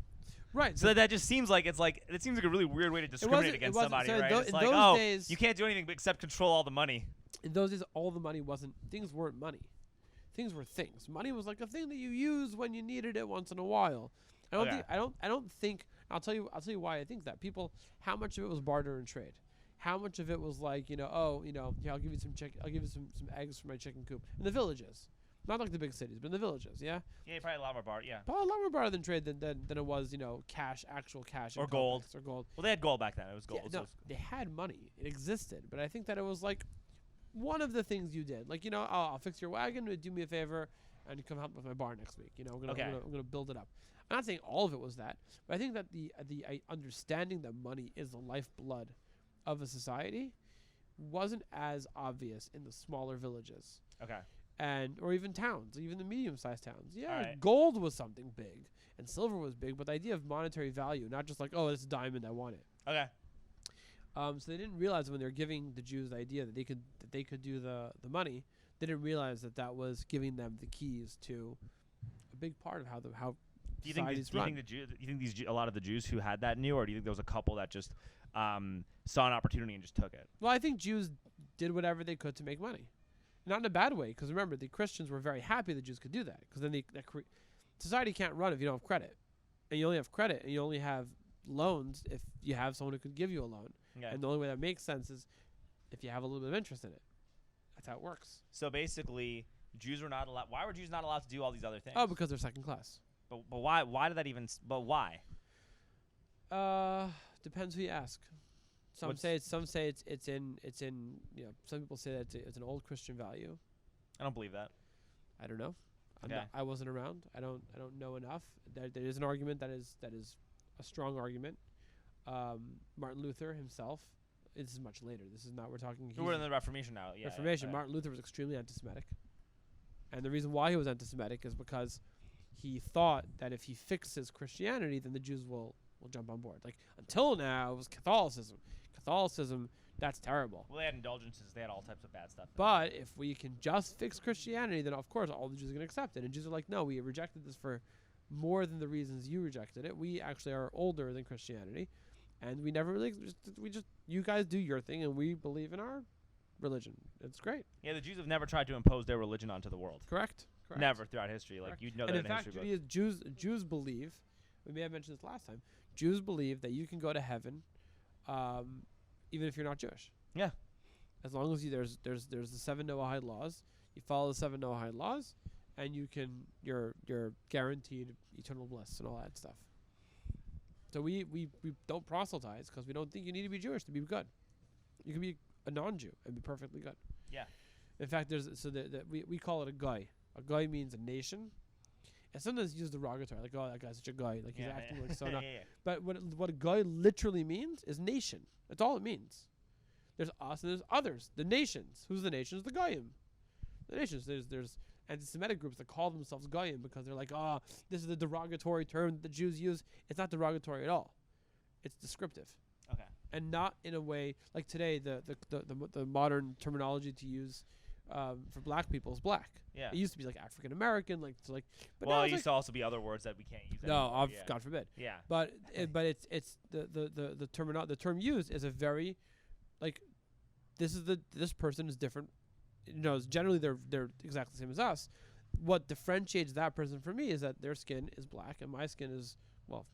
Right. So that just seems like it seems like a really weird way to discriminate against somebody, so right? in It's like, those days, you can't do anything except control all the money. in those days, all the money things weren't money. Things were things. Money was like a thing that you used when you needed it once in a while. I don't think I'll tell you why I think that. How much of it was barter and trade? How much of it was like, here, I'll give you some some eggs for my chicken coop in the villages. Not like the big cities, but in the villages, yeah? Yeah, probably a lot more barter, yeah. Probably a lot more barter than trade than it was, actual cash. Or gold. Or gold. Well, they had gold back then. It was gold. Yeah, no, they had money. It existed. But I think that it was like one of the things you did. Like, I'll fix your wagon, do me a favor, and come help with my barn next week. I'm gonna build it up. I'm not saying all of it was that, but I think that the understanding that money is the lifeblood of a society wasn't as obvious in the smaller villages. Okay. Or even towns, even the medium-sized towns. Yeah, right. Gold was something big, and silver was big, but the idea of monetary value, not just like, oh, it's a diamond, I want it. Okay. So they didn't realize when they were giving the Jews the idea that they could do the money, they didn't realize that was giving them the keys to a big part of how societies run. Do you think a lot of the Jews who had that knew, or do you think there was a couple that just saw an opportunity and just took it? Well, I think Jews did whatever they could to make money. Not in a bad way, because remember, the Christians were very happy the Jews could do that, because then society can't run if you don't have credit. And you only have credit, and you only have loans if you have someone who could give you a loan. Okay. And the only way that makes sense is if you have a little bit of interest in it. That's how it works. So basically, Jews were not allowed. Why were Jews not allowed to do all these other things? Oh, because they're second class. But why? Why did that even? But why? Depends who you ask. Some say it's in some people say that it's an old Christian value. I don't believe that. I don't know. Okay. I wasn't around. I don't know enough. There is an argument that is a strong argument. Martin Luther himself. This is much later. This is not. We're talking. We're in the Reformation now. Yeah. Reformation. Yeah. Martin Luther was extremely anti-Semitic, and the reason why he was anti-Semitic is because he thought that if he fixes Christianity, then the Jews will jump on board. Like, until now, it was Catholicism. Catholicism, that's terrible. Well, they had indulgences. They had all types of bad stuff. But if we can just fix Christianity, then of course all the Jews are going to accept it. And Jews are like, no, we rejected this for more than the reasons you rejected it. We actually are older than Christianity, and we never really you guys do your thing, and we believe in our religion. It's great. Yeah, the Jews have never tried to impose their religion onto the world. Correct. Never throughout history. Like, you know that in fact, history. Jews believe. We may have mentioned this last time. Jews believe that you can go to heaven, even if you're not Jewish. Yeah. As long as there's the 7 Noahide laws, you follow the 7 Noahide laws, and you're guaranteed eternal bliss and all that stuff. So we don't proselytize because we don't think you need to be Jewish to be good. You can be a non-Jew and be perfectly good. Yeah. In fact, we call it a guy. A guy means a nation. And sometimes use derogatory, like, oh, that guy's such a guy, like he's acting like so. Yeah. But what a guy literally means is nation. That's all it means. There's us and there's others. The nations. Who's the nations? The goyim. the nations. There's anti-Semitic groups that call themselves goyim because they're like, oh, this is a derogatory term that the Jews use. It's not derogatory at all. It's descriptive. Okay. And not in a way like today. The modern terminology to use for black people is black. Yeah. It used to be like African American, like to like. But Well, now it it's used to also be other words that we can't use. no, anymore. Yeah. God forbid. Yeah. But it's the term used is a very, like, this person is different. You know, generally they're exactly the same as us. What differentiates that person from me is that their skin is black and my skin is, well,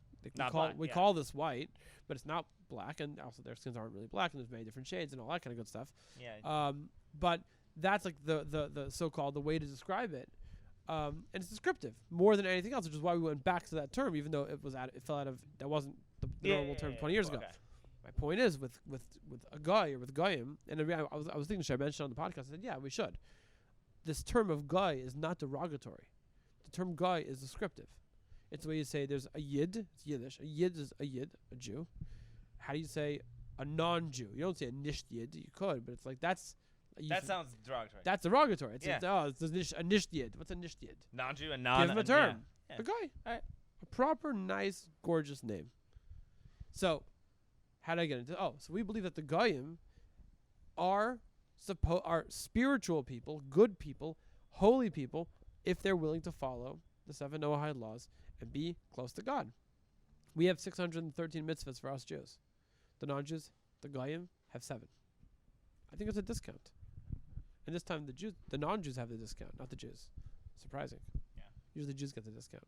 we call this white, but it's not black, and also their skins aren't really black, and there's many different shades and all that kind of good stuff. Yeah. But that's like the so-called the way to describe it, and it's descriptive more than anything else, which is why we went back to that term, even though it fell out of that wasn't the normal term 20 years ago. Okay. My point is with a guy or with goyim, and I was thinking, should I mention on the podcast? I said, yeah, we should. This term of guy is not derogatory. The term guy is descriptive. It's the way you say there's a yid. It's Yiddish. A yid is a yid, a Jew. How do you say a non-Jew? You don't say a nisht yid. You could, but it's like that's. That sounds derogatory. That's derogatory. It's, Yeah. it's a nisht yid. What's a nisht yid? Non-Jew and non. Give him a term. Yeah. A guy. All right. A proper, nice, gorgeous name. So, how did I get into? Oh, so we believe that the goyim are spiritual people, good people, holy people, if they're willing to follow the 7 Noahide laws and be close to God. We have 613 mitzvahs for us Jews. The non-Jews, the goyim, have 7. I think it's a discount. And this time the non-Jews have the discount, not the Jews. Surprising. Yeah. Usually the Jews get the discount.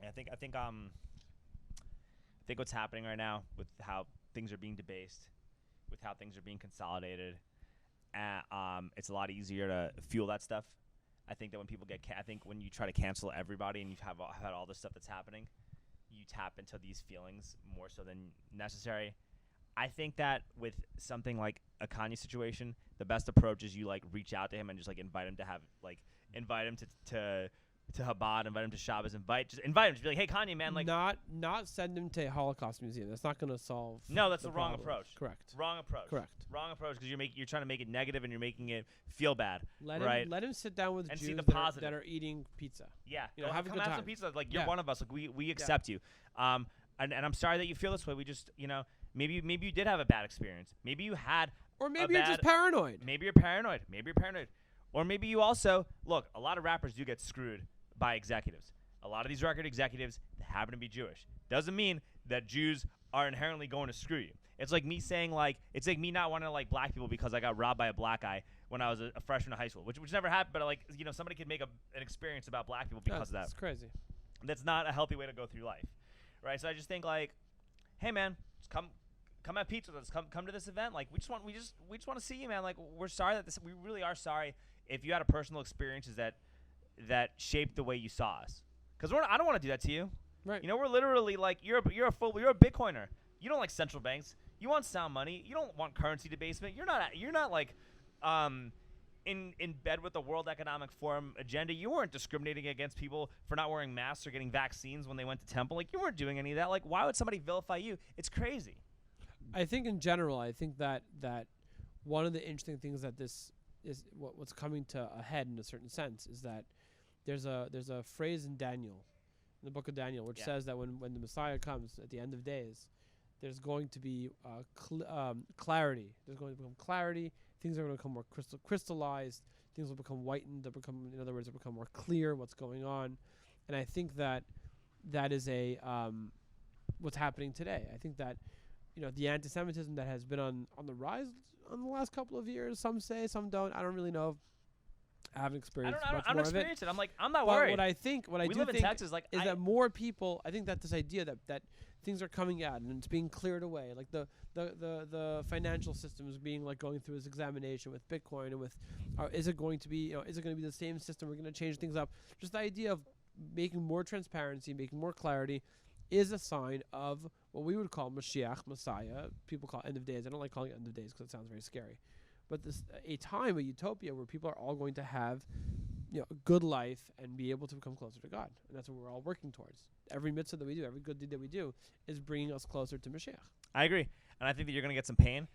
I think what's happening right now with how things are being debased, with how things are being consolidated, it's a lot easier to fuel that stuff. I think that when people when you try to cancel everybody and you've had all this stuff that's happening, you tap into these feelings more so than necessary. I think that with something like a Kanye situation, the best approach is you like reach out to him and just like invite him to Chabad, invite him to Shabbos, invite him to be like, hey Kanye, man, like not send him to a Holocaust museum. That's not going to solve. No, that's the wrong problem. approach. Correct. Wrong approach. Correct. Wrong approach because you're trying to make it negative and you're making it feel bad. Let him sit down with And Jews see the that positive. are eating pizza. Yeah, You know, have a come good have time. some pizza. Like you're Yeah. one of us. Like we accept you. And I'm sorry that you feel this way. We just maybe you did have a bad experience. Maybe you had. Or maybe you're just paranoid. Maybe you're paranoid. Or maybe you also look. A lot of rappers do get screwed by executives. A lot of these record executives happen to be Jewish. Doesn't mean that Jews are inherently going to screw you. It's like me saying it's like me not wanting to like black people because I got robbed by a black guy when I was a freshman in high school, which never happened. But somebody could make an experience about black people because of that. That's crazy. That's not a healthy way to go through life, right? So I just think hey man, just come have pizza with us. Come to this event. Like we just want to see you, man. Like we're sorry that we really are sorry if you had a personal experiences that shaped the way you saw us. Because I don't want to do that to you. Right. We're literally like you're a Bitcoiner. You don't like central banks. You want sound money. You don't want currency debasement. You're not like in bed with the World Economic Forum agenda. You weren't discriminating against people for not wearing masks or getting vaccines when they went to temple. Like you weren't doing any of that. Like why would somebody vilify you? It's crazy. I think in general, that one of the interesting things that this is what's coming to a head in a certain sense is that there's a phrase in Daniel, in the book of Daniel, which says that when the Messiah comes at the end of days, there's going to be clarity. There's going to become clarity. Things are going to become more crystallized. Things will become whitened. In other words, they'll become more clear what's going on. And I think that is what's happening today. I think that the anti-Semitism that has been on the rise on the last couple of years. Some say, some don't. I don't really know. I haven't experienced much more of it. I don't experience it. I'm not but worried. What I think in Texas, is that more people. I think that this idea that things are coming out and it's being cleared away, like the financial system is being going through its examination with Bitcoin and with, is it going to be the same system? We're going to change things up. Just the idea of making more transparency, making more clarity, is a sign of what we would call Mashiach, Messiah. People call it end of days. I don't like calling it end of days because it sounds very scary. But a time, a utopia where people are all going to have a good life and be able to become closer to God. And that's what we're all working towards. Every mitzvah that we do, every good deed that we do is bringing us closer to Mashiach. I agree. And I think that you're going to get some pain,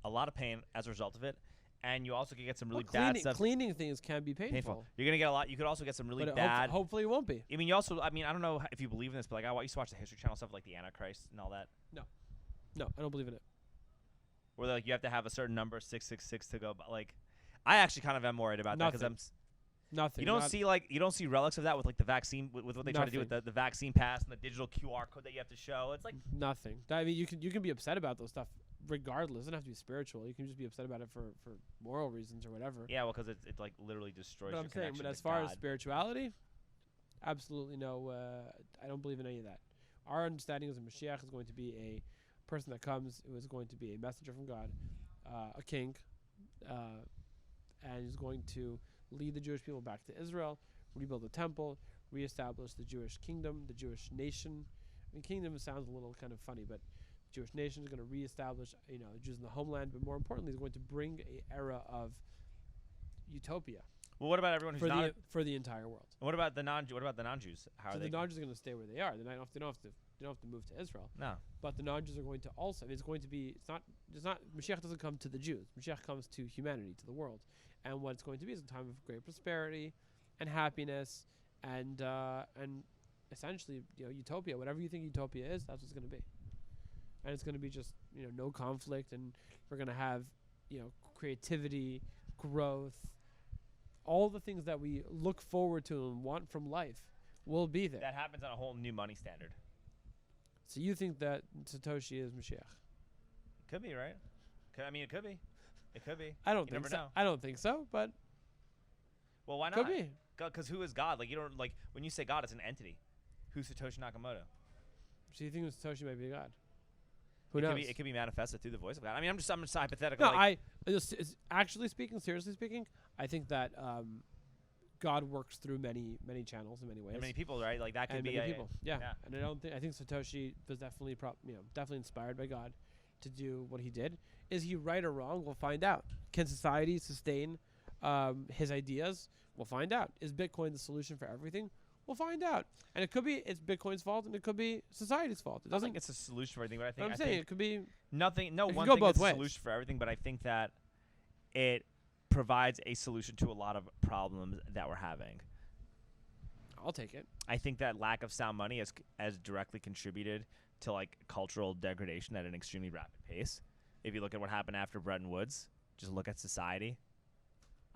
a lot of pain as a result of it. and you also can get some really Well, bad stuff. cleaning things can be painful. You're gonna get a lot. You could also get some really But bad. hopefully it won't be. I mean, you also. I mean, I don't know if you believe in this, but like I used to watch the History Channel stuff, like the Antichrist and all that, No, I don't believe in it. where like you have to have a certain number 666 to go. But like, I actually kind of am worried about that because Nothing. You Nothing. don't see relics of that with like the vaccine with what they try to do with the vaccine pass and the digital QR code that you have to show. It's like Nothing. I mean, you can be upset about those stuff regardless. It doesn't have to be spiritual. You can just be upset about it for moral reasons or whatever. yeah, well, because it like literally destroys But your I'm saying, connection but to as far as God. spirituality, absolutely no. I don't believe in any of that. Our understanding is that Mashiach is going to be a person that comes who is going to be a messenger from God, a king, and he's going to lead the Jewish people back to Israel, rebuild the temple, reestablish the Jewish kingdom, the Jewish nation. I mean, kingdom sounds a little kind of funny, but the Jewish nation is going to reestablish, the Jews in the homeland. But more importantly, he's going to bring a era of utopia Well, what about everyone who's not? for the entire world. What about the non-Jews? How So are the they? non-Jews are going to stay where they are. They don't have to move to Israel. No. But the non-Jews are going to also. It's going to be. It's not. Mashiach doesn't come to the Jews. Mashiach comes to humanity, to the world. And what it's going to be is a time of great prosperity, and happiness, and essentially, utopia. Whatever you think utopia is, that's what it's going to be. And it's going to be just no conflict, and we're going to have creativity, growth, all the things that we look forward to and want from life will be there. That happens on a whole new money standard. So you think that Satoshi is Mashiach? Could be, right? I mean, it could be. It could be. I don't You think never so. know. I don't think so, but Well, why not? could be. Because who is God? Like you don't like when you say God, it's an entity. Who's Satoshi Nakamoto? So you think Satoshi might be God? Who It knows? could be manifested through the voice of God. I mean, I'm just hypothetical. No, like, actually speaking, seriously speaking, I think that God works through many channels in many ways. and many people, right? Like that could and be many a, people. Yeah. yeah. And I think Satoshi was definitely definitely inspired by God to do what he did. Is he right or wrong? We'll find out. Can society sustain his ideas? We'll find out. Is Bitcoin the solution for everything? We'll find out. And it could be it's Bitcoin's fault, and it could be society's fault. It I don't doesn't. think it's a solution for everything, but I But think I'm I saying think it could be. nothing. No it one could go thing both is a ways. solution for everything, but I think that it provides a solution to a lot of problems that we're having. I'll take it. I think that lack of sound money has directly contributed to like cultural degradation at an extremely rapid pace. If you look at what happened after Bretton Woods, just look at society.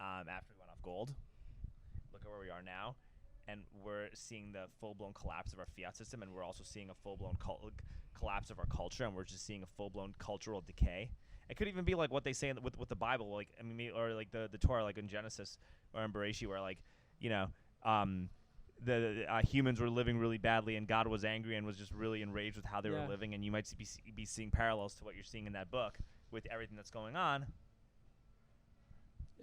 After we went off gold, look at where we are now, and we're seeing the full-blown collapse of our fiat system, and we're also seeing a full-blown collapse of our culture, and we're just seeing a full-blown cultural decay. It could even be like what they say with the Bible, like I mean, or like the Torah, like in Genesis or in Bereshit, where like the humans were living really badly, and God was angry and was just really enraged with how they were living, and you might be seeing parallels to what you're seeing in that book with everything that's going on.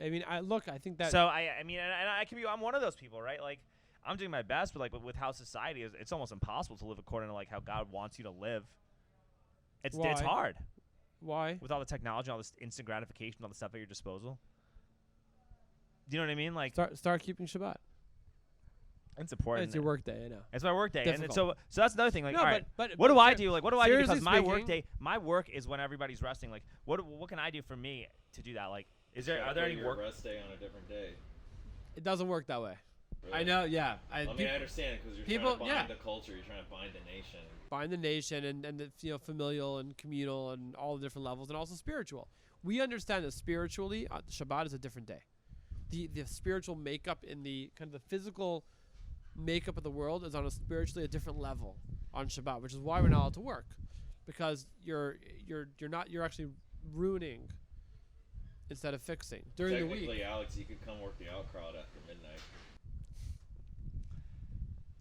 I mean, I think that. So I mean, and I can be. I'm one of those people, right? Like, I'm doing my best, but like with how society is, it's almost impossible to live according to like how God wants you to live. It's Why? hard Why? with all the technology, all this instant gratification, all the stuff at your disposal. Do you know what I mean? Like, Start keeping Shabbat. it's important. It's your work day, I know. It's my work day, and Difficult. so that's another thing. Like, No, all right, but what do I ser- do? Like, what do I do? Because seriously my work speaking- day, my work is when everybody's resting. Like, what can I do for me to do that? Like, are there any work? rest day on a different day? It doesn't work that way. Really? I know, yeah. I mean, I understand because you're people- trying to bind yeah. the culture, you're trying to bind the nation. Bind the nation and the familial and communal and all the different levels, and also spiritual. We understand that spiritually, Shabbat is a different day. The spiritual makeup in the kind of the physical makeup of the world is on a spiritually a different level on Shabbat, which is why we're not allowed to work, because you're actually ruining instead of fixing during the Technically, week. Alex, you could come work the out crowd after midnight.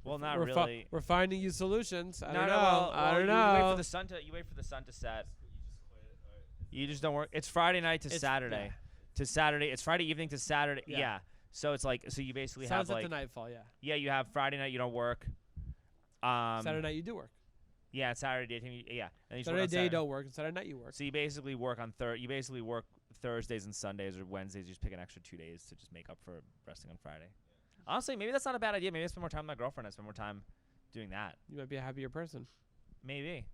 Well, not we're really. we're finding you solutions. I No, don't no, know. well, I don't you know. wait for the sun to set. You just don't work. It's Friday night to It's- Saturday. yeah. To Saturday. It's Friday evening to Saturday. Yeah. Yeah. So it's like you basically have Sunset like to nightfall, yeah. yeah, you have Friday night you don't work. Saturday night you do work. Yeah, Saturday day. Yeah. And you just work Saturday on day you don't work, and Saturday night you work. So you basically work on You basically work Thursdays and Sundays or Wednesdays. You just pick an extra 2 days to just make up for resting on Friday. Honestly, maybe that's not a bad idea. Maybe I spend more time with my girlfriend. I spend more time doing that. You might be a happier person. Maybe.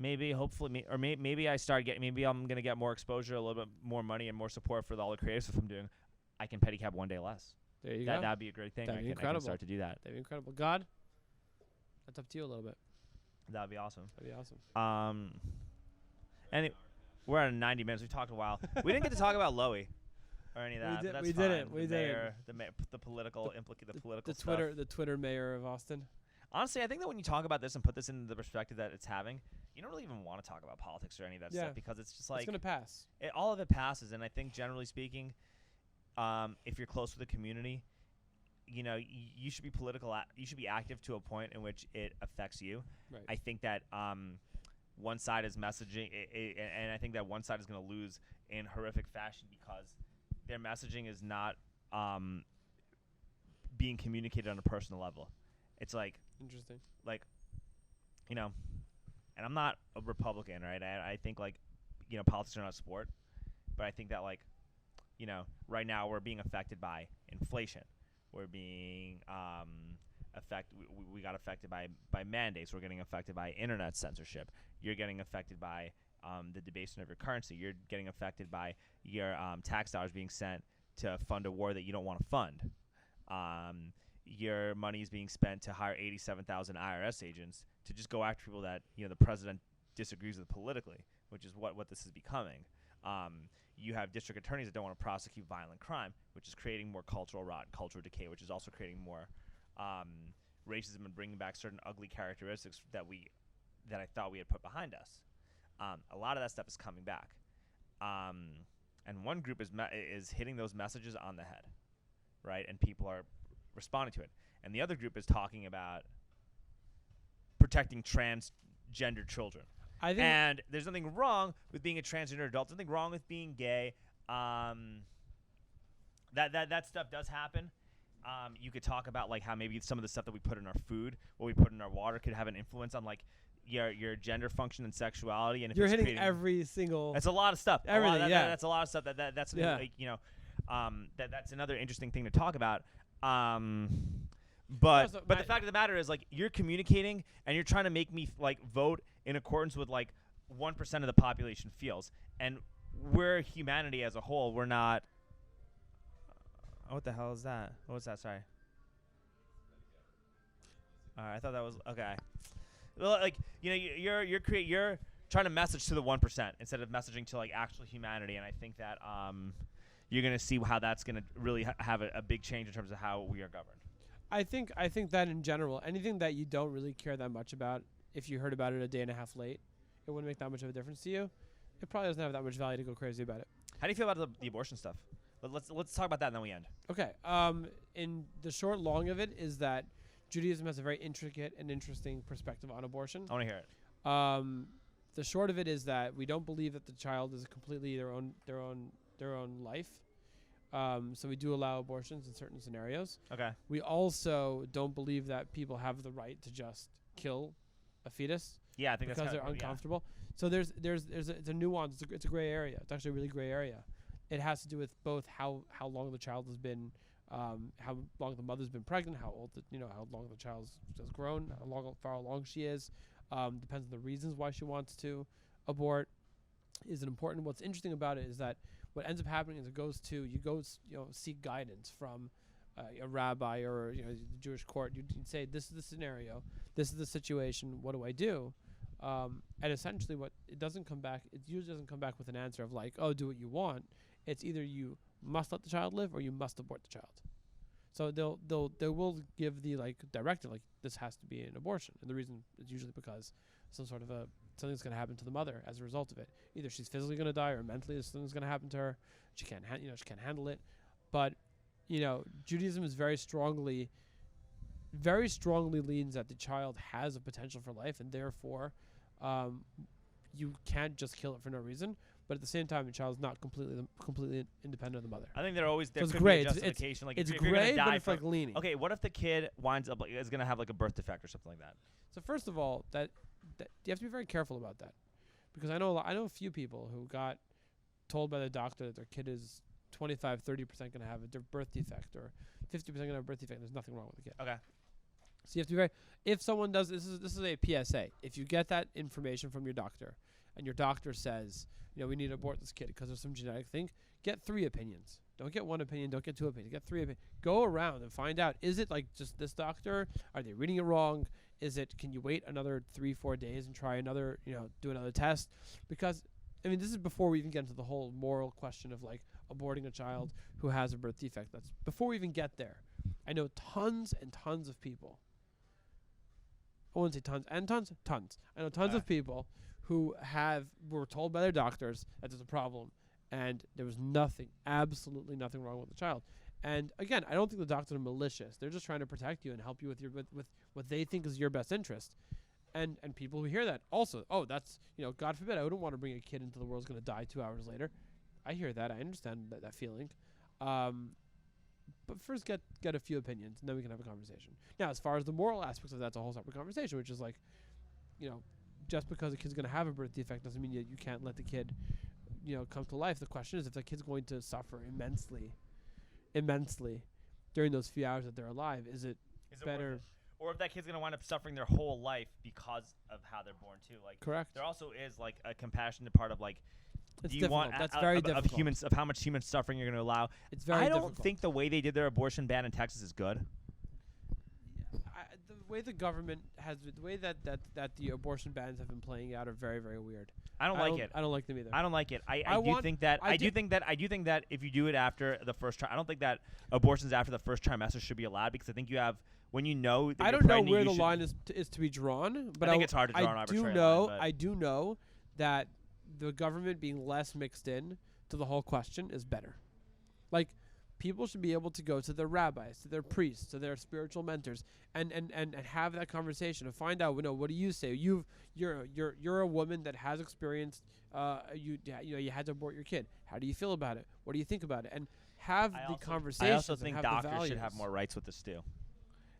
maybe, hopefully, maybe I start getting. Maybe I'm gonna get more exposure, a little bit more money, and more support for all the creative stuff I'm doing. I can pedicab one day less. There you go. That'd be a great thing. That'd be I can incredible. start to do that. That'd be incredible. God, that's up to you a little bit. That'd be awesome. That'd be awesome. We're at 90 minutes. We talked a while. We didn't get to talk about Lowy or any of that. But that's we fine. didn't. We didn't. The political The stuff. the Twitter mayor of Austin. Honestly, I think that when you talk about this and put this in the perspective that it's having, you don't really even want to talk about politics or any of that stuff because it's just like it's gonna pass. All of it passes, and I think generally speaking, if you're close with the community, you know, you should be political. You should be active to a point in which it affects you. Right. I think that one side is messaging, and I think that one side is going to lose in horrific fashion because their messaging is not being communicated on a personal level. It's like Interesting. Like, you know, and I'm not a Republican, right? I think, like, you know, politics are not a sport, but I think that, like, you know, right now we're being affected by inflation. We're being we got affected by mandates. We're getting affected by internet censorship. You're getting affected by the debasement of your currency. You're getting affected by your tax dollars being sent to fund a war that you don't want to fund. Your money is being spent to hire 87,000 IRS agents to just go after people that, you know, the president disagrees with politically, which is what this is becoming. You have district attorneys that don't want to prosecute violent crime, which is creating more cultural rot and cultural decay, which is also creating more racism and bringing back certain ugly characteristics that I thought we had put behind us. A lot of that stuff is coming back, and one group is hitting those messages on the head, right? And people are responding to it, and the other group is talking about protecting transgender children. And there's nothing wrong with being a transgender adult. There's nothing wrong with being gay. That stuff does happen. You could talk about, like, how maybe some of the stuff that we put in our food, what we put in our water, could have an influence on, like, your gender function and sexuality. And if you're it's hitting every single. That's a lot of stuff. Everything. That's a lot of stuff. That's like, you know, that's another interesting thing to talk about. But the fact of the matter is, like, you're communicating and you're trying to make me like vote in accordance with like 1% of the population feels, and we're humanity as a whole. We're not. What the hell is that? What was that? Sorry. All right, I thought that was okay. Well, like, you know, you're trying to message to the 1% instead of messaging to, like, actual humanity, and I think that you're gonna see how that's gonna really have a big change in terms of how we are governed. I think that in general, anything that you don't really care that much about, if you heard about it a day and a half late, it wouldn't make that much of a difference to you. It probably doesn't have that much value to go crazy about it. How do you feel about the abortion stuff? Let's talk about that and then we end. Okay. In the short long of it is that Judaism has a very intricate and interesting perspective on abortion. I want to hear it. The short of it is that we don't believe that the child is completely their own life. So we do allow abortions in certain scenarios. Okay. We also don't believe that people have the right to just kill a fetus. Yeah, I think because they're uncomfortable. Yeah. So it's a nuance. It's a gray area. It's actually a really gray area. It has to do with both how long the child has been, how long the mother's been pregnant, how old how long the child has grown, how far along she is. Depends on the reasons why she wants to abort. Is it important? What's interesting about it is that what ends up happening is you go seek guidance from a rabbi or the Jewish court. You say, this is the scenario, this is the situation. What do I do? And essentially, it usually doesn't come back with an answer of like, oh, do what you want. It's either you must let the child live or you must abort the child. So they will give the directive, like, this has to be an abortion, and the reason is usually because something's going to happen to the mother as a result of it. Either she's physically going to die or mentally something's going to happen to her. She can't handle it. But Judaism is very strongly leans that the child has a potential for life, and therefore you can't just kill it for no reason. But at the same time, the child is not completely independent of the mother. I think there could be a justification. It's if gray, you're gonna die but it's like leaning. Okay, what if the kid winds up is going to have like a birth defect or something like that? So first of all, that you have to be very careful about that, because I know a few people who got told by the doctor that their kid is 25-30% going to have a birth defect or 50% going to have a birth defect. There's nothing wrong with the kid. Okay. So you have to be very. If someone does this is a PSA. If you get that information from your doctor, and your doctor says, we need to abort this kid because there's some genetic thing, get 3 opinions. Don't get 1 opinion. Don't get 2 opinions. Get 3 opinions. Go around and find out. Is it like just this doctor? Are they reading it wrong? Is it? Can you wait another 3-4 days and try another? Do another test? Because this is before we even get into the whole moral question of like aborting a child who has a birth defect. That's before we even get there. I know tons and tons of people. I wouldn't say tons and tons. I know tons of people who were told by their doctors that there's a problem, and there was absolutely nothing wrong with the child. And again, I don't think the doctors are malicious. They're just trying to protect you and help you with what they think is your best interest. And people who hear that also, that's God forbid, I wouldn't want to bring a kid into the world who's going to die 2 hours later. I hear that. I understand that feeling. But first get a few opinions, and then we can have a conversation. Now, as far as the moral aspects of that's a whole separate conversation, which is like, just because a kid's going to have a birth defect doesn't mean you can't let the kid, come to life. The question is if the kid's going to suffer immensely during those few hours that they're alive, is it better? Or if that kid's going to wind up suffering their whole life because of how they're born too. Like, correct. There also is like a compassionate part of like, it's do you want that's very difficult. Of humans, of how much human suffering you're going to allow? It's very I difficult. don't think the way they did their abortion ban in Texas is good. The way the government the way that the abortion bans have been playing out are very, very weird. I don't like it. I don't like them either. I don't like it. I do think that if you do it after the first trimester, I don't think that abortions after the first trimester should be allowed, because I think you have when you know that I don't know where the line is to be drawn, but I think it's hard to draw an arbitrary line. I do know that the government being less mixed in to the whole question is better. Like, people should be able to go to their rabbis, to their priests, to their spiritual mentors, and have that conversation and find out. What do you say? You're a woman that has experienced. You had to abort your kid. How do you feel about it? What do you think about it? And have the conversation. I also think doctors should have more rights with this too.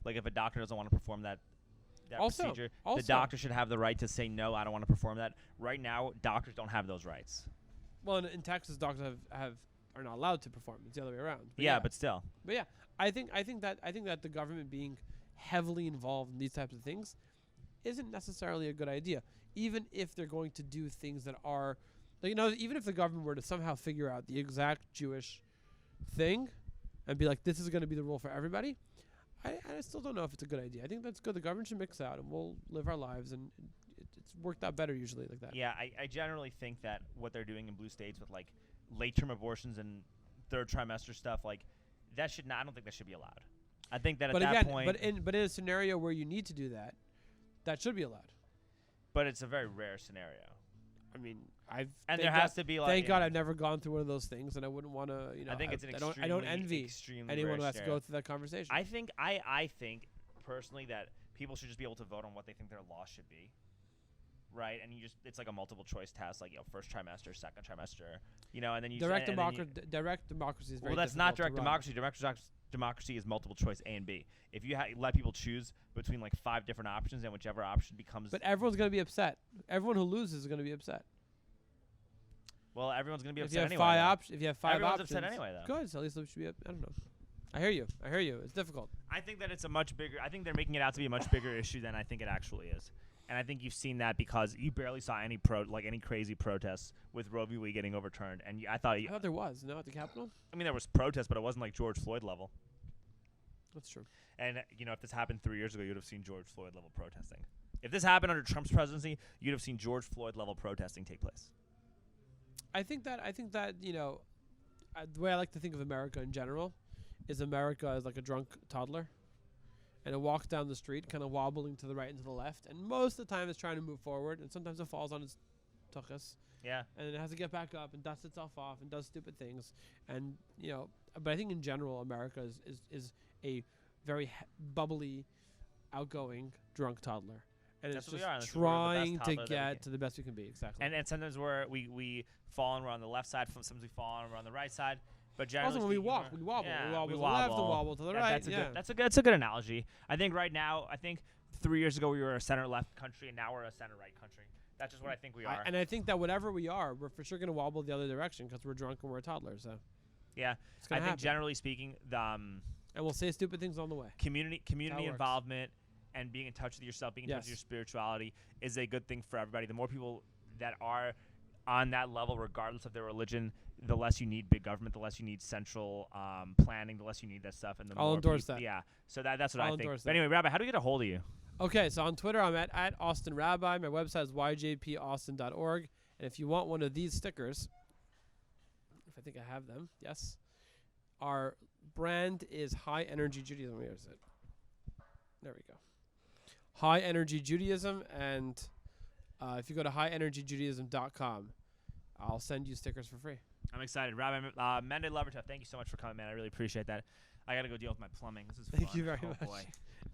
Like, if a doctor doesn't want to perform that procedure, the doctor should have the right to say no. I don't want to perform that. Right now, doctors don't have those rights. Well, in Texas, doctors are not allowed to perform. It's the other way around. But still. But yeah, I think that the government being heavily involved in these types of things isn't necessarily a good idea. Even if they're going to do things that are, even if the government were to somehow figure out the exact Jewish thing and be like, this is going to be the rule for everybody, I still don't know if it's a good idea. I think that's good. The government should mix out, and we'll live our lives, and it's worked out better usually like that. Yeah, I generally think that what they're doing in blue states with like late-term abortions and third trimester stuff, like, that should not. I don't think that should be allowed. I think that that point. But in a scenario where you need to do that, that should be allowed. But it's a very rare scenario. I mean, there has to be like. Thank God I've never gone through one of those things, and I wouldn't want to. I think it's an I don't envy anyone who has to go through that conversation. I think personally that people should just be able to vote on what they think their law should be. Right, and it's like a multiple choice test, like first trimester, second trimester, and then you direct democracy is very. Well, that's not direct democracy. Democracy is multiple choice A and B. If you let people choose between like 5 different options, and whichever option becomes. But everyone's going to be upset. Everyone who loses is going to be upset. Well, everyone's going to be upset anyway. If you have 5 everyone's options, upset anyway, though. Good. So at least it should be. I don't know. I hear you. It's difficult. I think that it's a much bigger. I think they're making it out to be a much bigger issue than I think it actually is. And I think you've seen that because you barely saw any crazy protests with Roe v. Wade getting overturned. And I thought there was at the Capitol. I mean, there was protests, but it wasn't like George Floyd level. That's true. And if this happened 3 years ago, you'd have seen George Floyd level protesting. If this happened under Trump's presidency, you'd have seen George Floyd level protesting take place. I think that the way I like to think of America in general is America as like a drunk toddler. And it walks down the street, kind of wobbling to the right and to the left. And most of the time, it's trying to move forward. And sometimes it falls on its tuchus. Yeah. And it has to get back up and dust itself off and does stupid things. And, but I think in general, America is a very bubbly, outgoing, drunk toddler. And that's it's what just trying to get to the best we can be. Exactly. And sometimes we fall and we're on the left side. Sometimes we fall and we're on the right side. But generally also, when we wobble. We wobble to the left and wobble to the right. That's a good analogy. I think right now, 3 years ago we were a center-left country, and now we're a center-right country. That's just what I think we are. And I think that whatever we are, we're for sure going to wobble the other direction because we're drunk and we're a toddler. So yeah, I think generally speaking, and we'll say stupid things on the way. Community involvement and being in touch with yourself, being in touch with Yes. your spirituality is a good thing for everybody. The more people that are on that level, regardless of their religion, the less you need big government, the less you need central planning, the less you need that stuff, and the I'll more endorse peop- that. Yeah, so that's what I'll I think. endorse But that. anyway, Rabbi, how do we get a hold of you? Okay, so on Twitter, I'm at Austin Rabbi. My website is yjpaustin.org. And if you want one of these stickers, if I think I have them, yes. Our brand is High Energy Judaism. Where is it? There we go. High Energy Judaism. And if you go to highenergyjudaism.com, I'll send you stickers for free. I'm excited. Rabbi Mendy Levertov, thank you so much for coming, man. I really appreciate that. I got to go deal with my plumbing. This is Thank fun. you very Oh, much. boy.